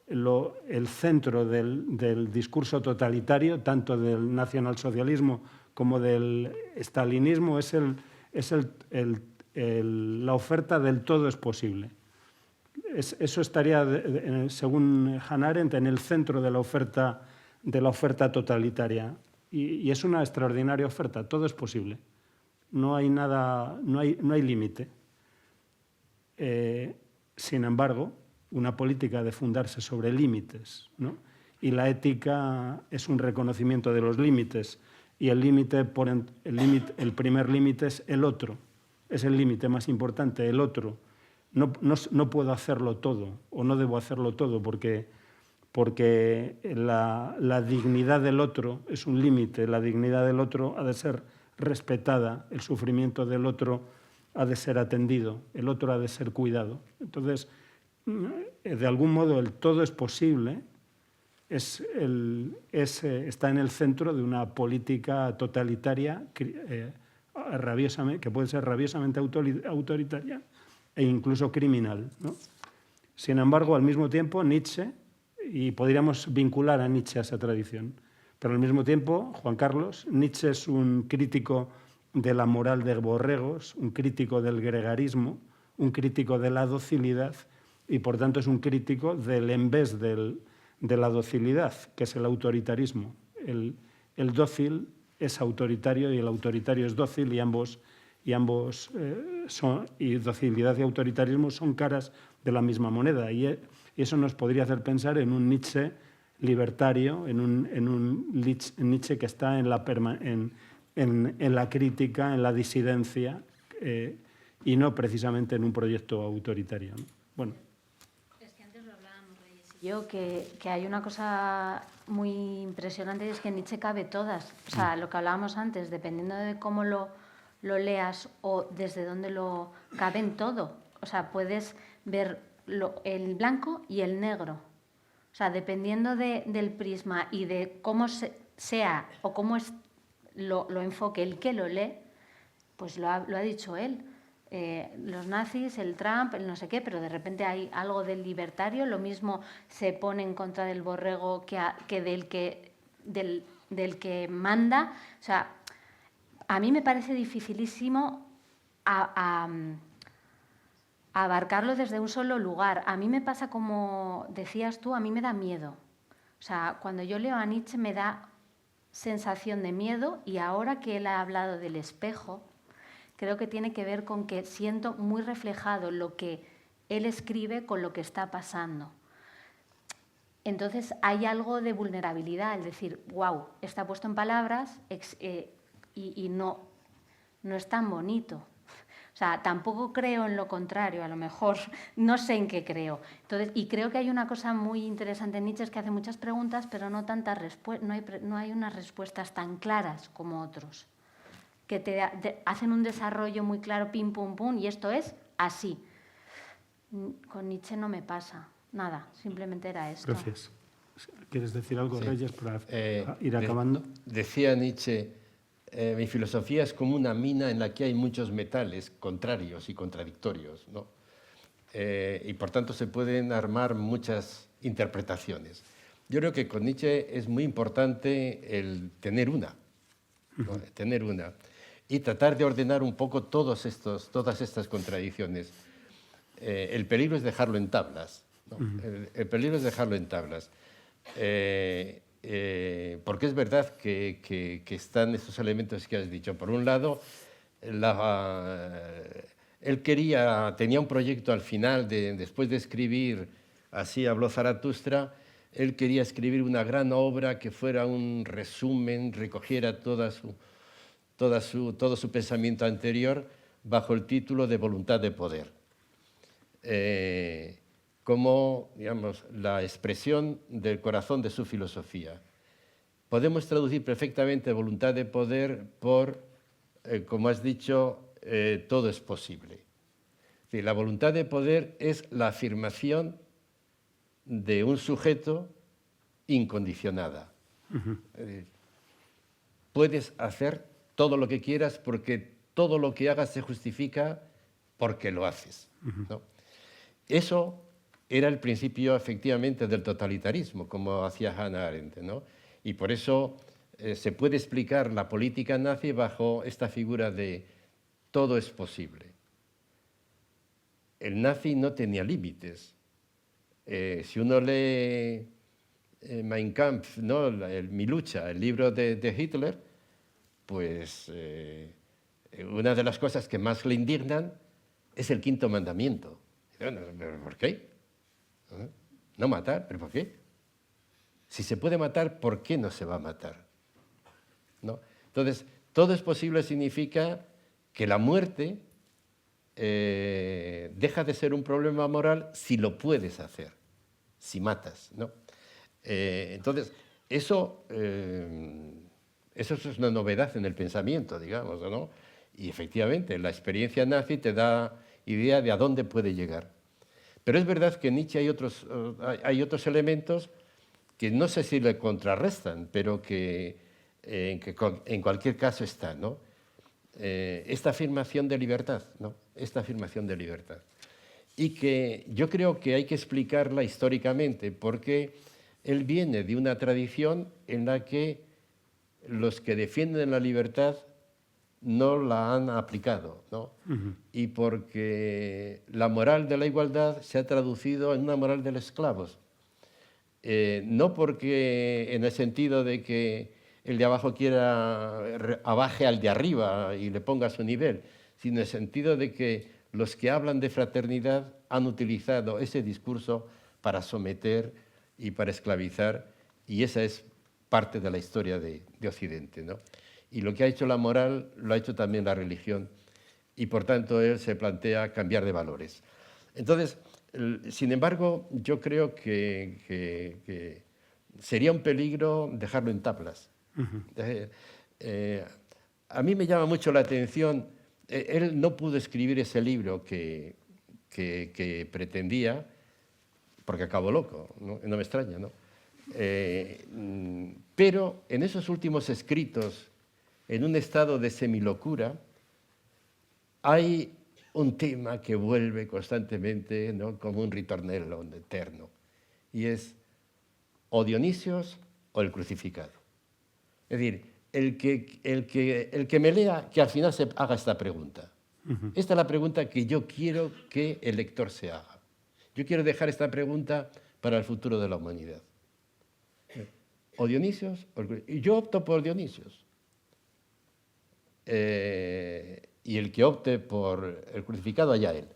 el centro del discurso totalitario, tanto del nacionalsocialismo como del estalinismo, es la oferta del todo es posible. Eso estaría, según Hannah Arendt, en el centro de la oferta totalitaria. Y es una extraordinaria oferta, todo es posible. No hay límite. Sin embargo, una política de fundarse sobre límites, ¿no? Y la ética es un reconocimiento de los límites, y el primer límite es el otro, es el límite más importante, el otro. No puedo hacerlo todo, o no debo hacerlo todo, porque la dignidad del otro es un límite, la dignidad del otro ha de ser respetada, el sufrimiento del otro ha de ser atendido, el otro ha de ser cuidado. Entonces, de algún modo, el todo es posible, está en el centro de una política totalitaria que puede ser rabiosamente autoritaria e incluso criminal, ¿no? Sin embargo, al mismo tiempo, Nietzsche, y podríamos vincular a Nietzsche a esa tradición, pero al mismo tiempo, Juan Carlos, Nietzsche es un crítico de la moral de borregos, un crítico del gregarismo, un crítico de la docilidad, y por tanto es un crítico del envés de la docilidad, que es el autoritarismo. El dócil es autoritario y el autoritario es dócil, y docilidad y autoritarismo son caras de la misma moneda. Y Y eso nos podría hacer pensar en un Nietzsche libertario, en un Nietzsche que está en la crítica, en la disidencia, y no precisamente en un proyecto autoritario, ¿no? Bueno. Es que antes lo hablábamos, Reyes y yo, que hay una cosa muy impresionante, es que en Nietzsche cabe todas. O sea, lo que hablábamos antes, dependiendo de cómo lo leas o desde dónde lo caben todo. O sea, puedes ver el blanco y el negro. O sea, dependiendo del prisma y de cómo sea o cómo lo enfoque el que lo lee, pues lo ha dicho él. Los nazis, el Trump, el no sé qué, pero de repente hay algo del libertario, lo mismo se pone en contra del borrego que del que manda. O sea, a mí me parece dificilísimo abarcarlo desde un solo lugar. A mí me pasa, como decías tú, a mí me da miedo. O sea, cuando yo leo a Nietzsche me da sensación de miedo, y ahora que él ha hablado del espejo, creo que tiene que ver con que siento muy reflejado lo que él escribe con lo que está pasando. Entonces hay algo de vulnerabilidad, es decir, wow, está puesto en palabras y no es tan bonito. O sea, tampoco creo en lo contrario, a lo mejor no sé en qué creo. Entonces, y creo que hay una cosa muy interesante en Nietzsche, es que hace muchas preguntas, pero no hay unas respuestas tan claras como otros, que hacen un desarrollo muy claro, pim, pum, pum, y esto es así. Con Nietzsche no me pasa nada, simplemente era esto. Gracias. ¿Quieres decir algo, Sí. Reyes, para ir acabando? Decía Nietzsche, mi filosofía es como una mina en la que hay muchos metales contrarios y contradictorios, ¿no? Y por tanto se pueden armar muchas interpretaciones. Yo creo que con Nietzsche es muy importante el tener una, ¿no? Tener una, y tratar de ordenar un poco todas estas contradicciones. El peligro es dejarlo en tablas, ¿no? El peligro es dejarlo en tablas. Porque es verdad que están estos elementos que has dicho. Por un lado, él tenía un proyecto al final, después de escribir Así habló Zaratustra, él quería escribir una gran obra que fuera un resumen, recogiera todo su pensamiento anterior bajo el título de Voluntad de Poder. Como, digamos, la expresión del corazón de su filosofía. Podemos traducir perfectamente voluntad de poder por, como has dicho, todo es posible. Es decir, la voluntad de poder es la afirmación de un sujeto incondicionada. Es decir, puedes hacer todo lo que quieras porque todo lo que hagas se justifica porque lo haces, ¿no? Eso era el principio, efectivamente, del totalitarismo, como hacía Hannah Arendt, ¿no? Y por eso se puede explicar la política nazi bajo esta figura de todo es posible. El nazi no tenía límites. Si uno lee Mein Kampf, ¿no? Mi lucha, el libro de Hitler, pues una de las cosas que más le indignan es el quinto mandamiento. ¿Por qué? No matar, ¿pero por qué? Si se puede matar, ¿por qué no se va a matar? ¿No? Entonces, todo es posible significa que la muerte deja de ser un problema moral si lo puedes hacer, si matas, ¿no? Entonces, eso es una novedad en el pensamiento, digamos, ¿no? Y efectivamente, la experiencia nazi te da idea de a dónde puede llegar. Pero es verdad que en Nietzsche hay otros elementos que no sé si le contrarrestan, pero que en cualquier caso están, ¿no? Esta afirmación de libertad, ¿no? Esta afirmación de libertad. Y que yo creo que hay que explicarla históricamente, porque él viene de una tradición en la que los que defienden la libertad no la han aplicado, ¿no? Y porque la moral de la igualdad se ha traducido en una moral de los esclavos. No porque en el sentido de que el de abajo abaje al de arriba y le ponga a su nivel, sino en el sentido de que los que hablan de fraternidad han utilizado ese discurso para someter y para esclavizar, y esa es parte de la historia de Occidente, ¿no? Y lo que ha hecho la moral lo ha hecho también la religión, y por tanto él se plantea cambiar de valores. Entonces, sin embargo, yo creo que sería un peligro dejarlo en tablas. A mí me llama mucho la atención, él no pudo escribir ese libro que pretendía, porque acabó loco, no me extraña, ¿no? Pero en esos últimos escritos, en un estado de semilocura, hay un tema que vuelve constantemente, ¿no?, como un ritornello eterno, y es o Dionisios o el crucificado. Es decir, el que me lea, que al final se haga esta pregunta. Esta es la pregunta que yo quiero que el lector se haga. Yo quiero dejar esta pregunta para el futuro de la humanidad. O Dionisios, y yo opto por Dionisios. Y el que opte por el crucificado, allá él.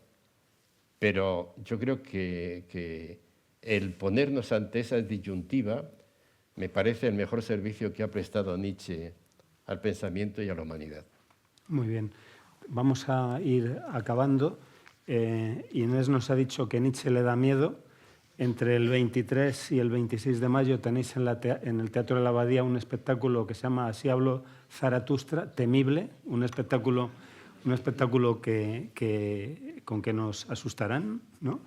Pero yo creo que el ponernos ante esa disyuntiva me parece el mejor servicio que ha prestado Nietzsche al pensamiento y a la humanidad. Muy bien. Vamos a ir acabando. Inés nos ha dicho que Nietzsche le da miedo. Entre el 23 y el 26 de mayo tenéis en el Teatro de la Abadía un espectáculo que se llama Así habló Zaratustra, temible, un espectáculo con que nos asustarán, ¿no?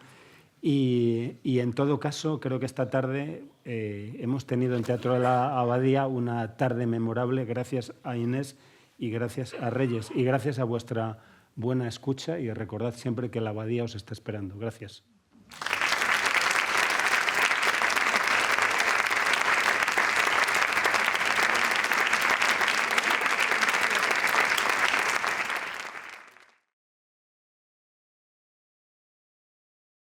Y en todo caso, creo que esta tarde hemos tenido en Teatro de la Abadía una tarde memorable gracias a Inés y gracias a Reyes y gracias a vuestra buena escucha, y recordad siempre que la Abadía os está esperando. Gracias.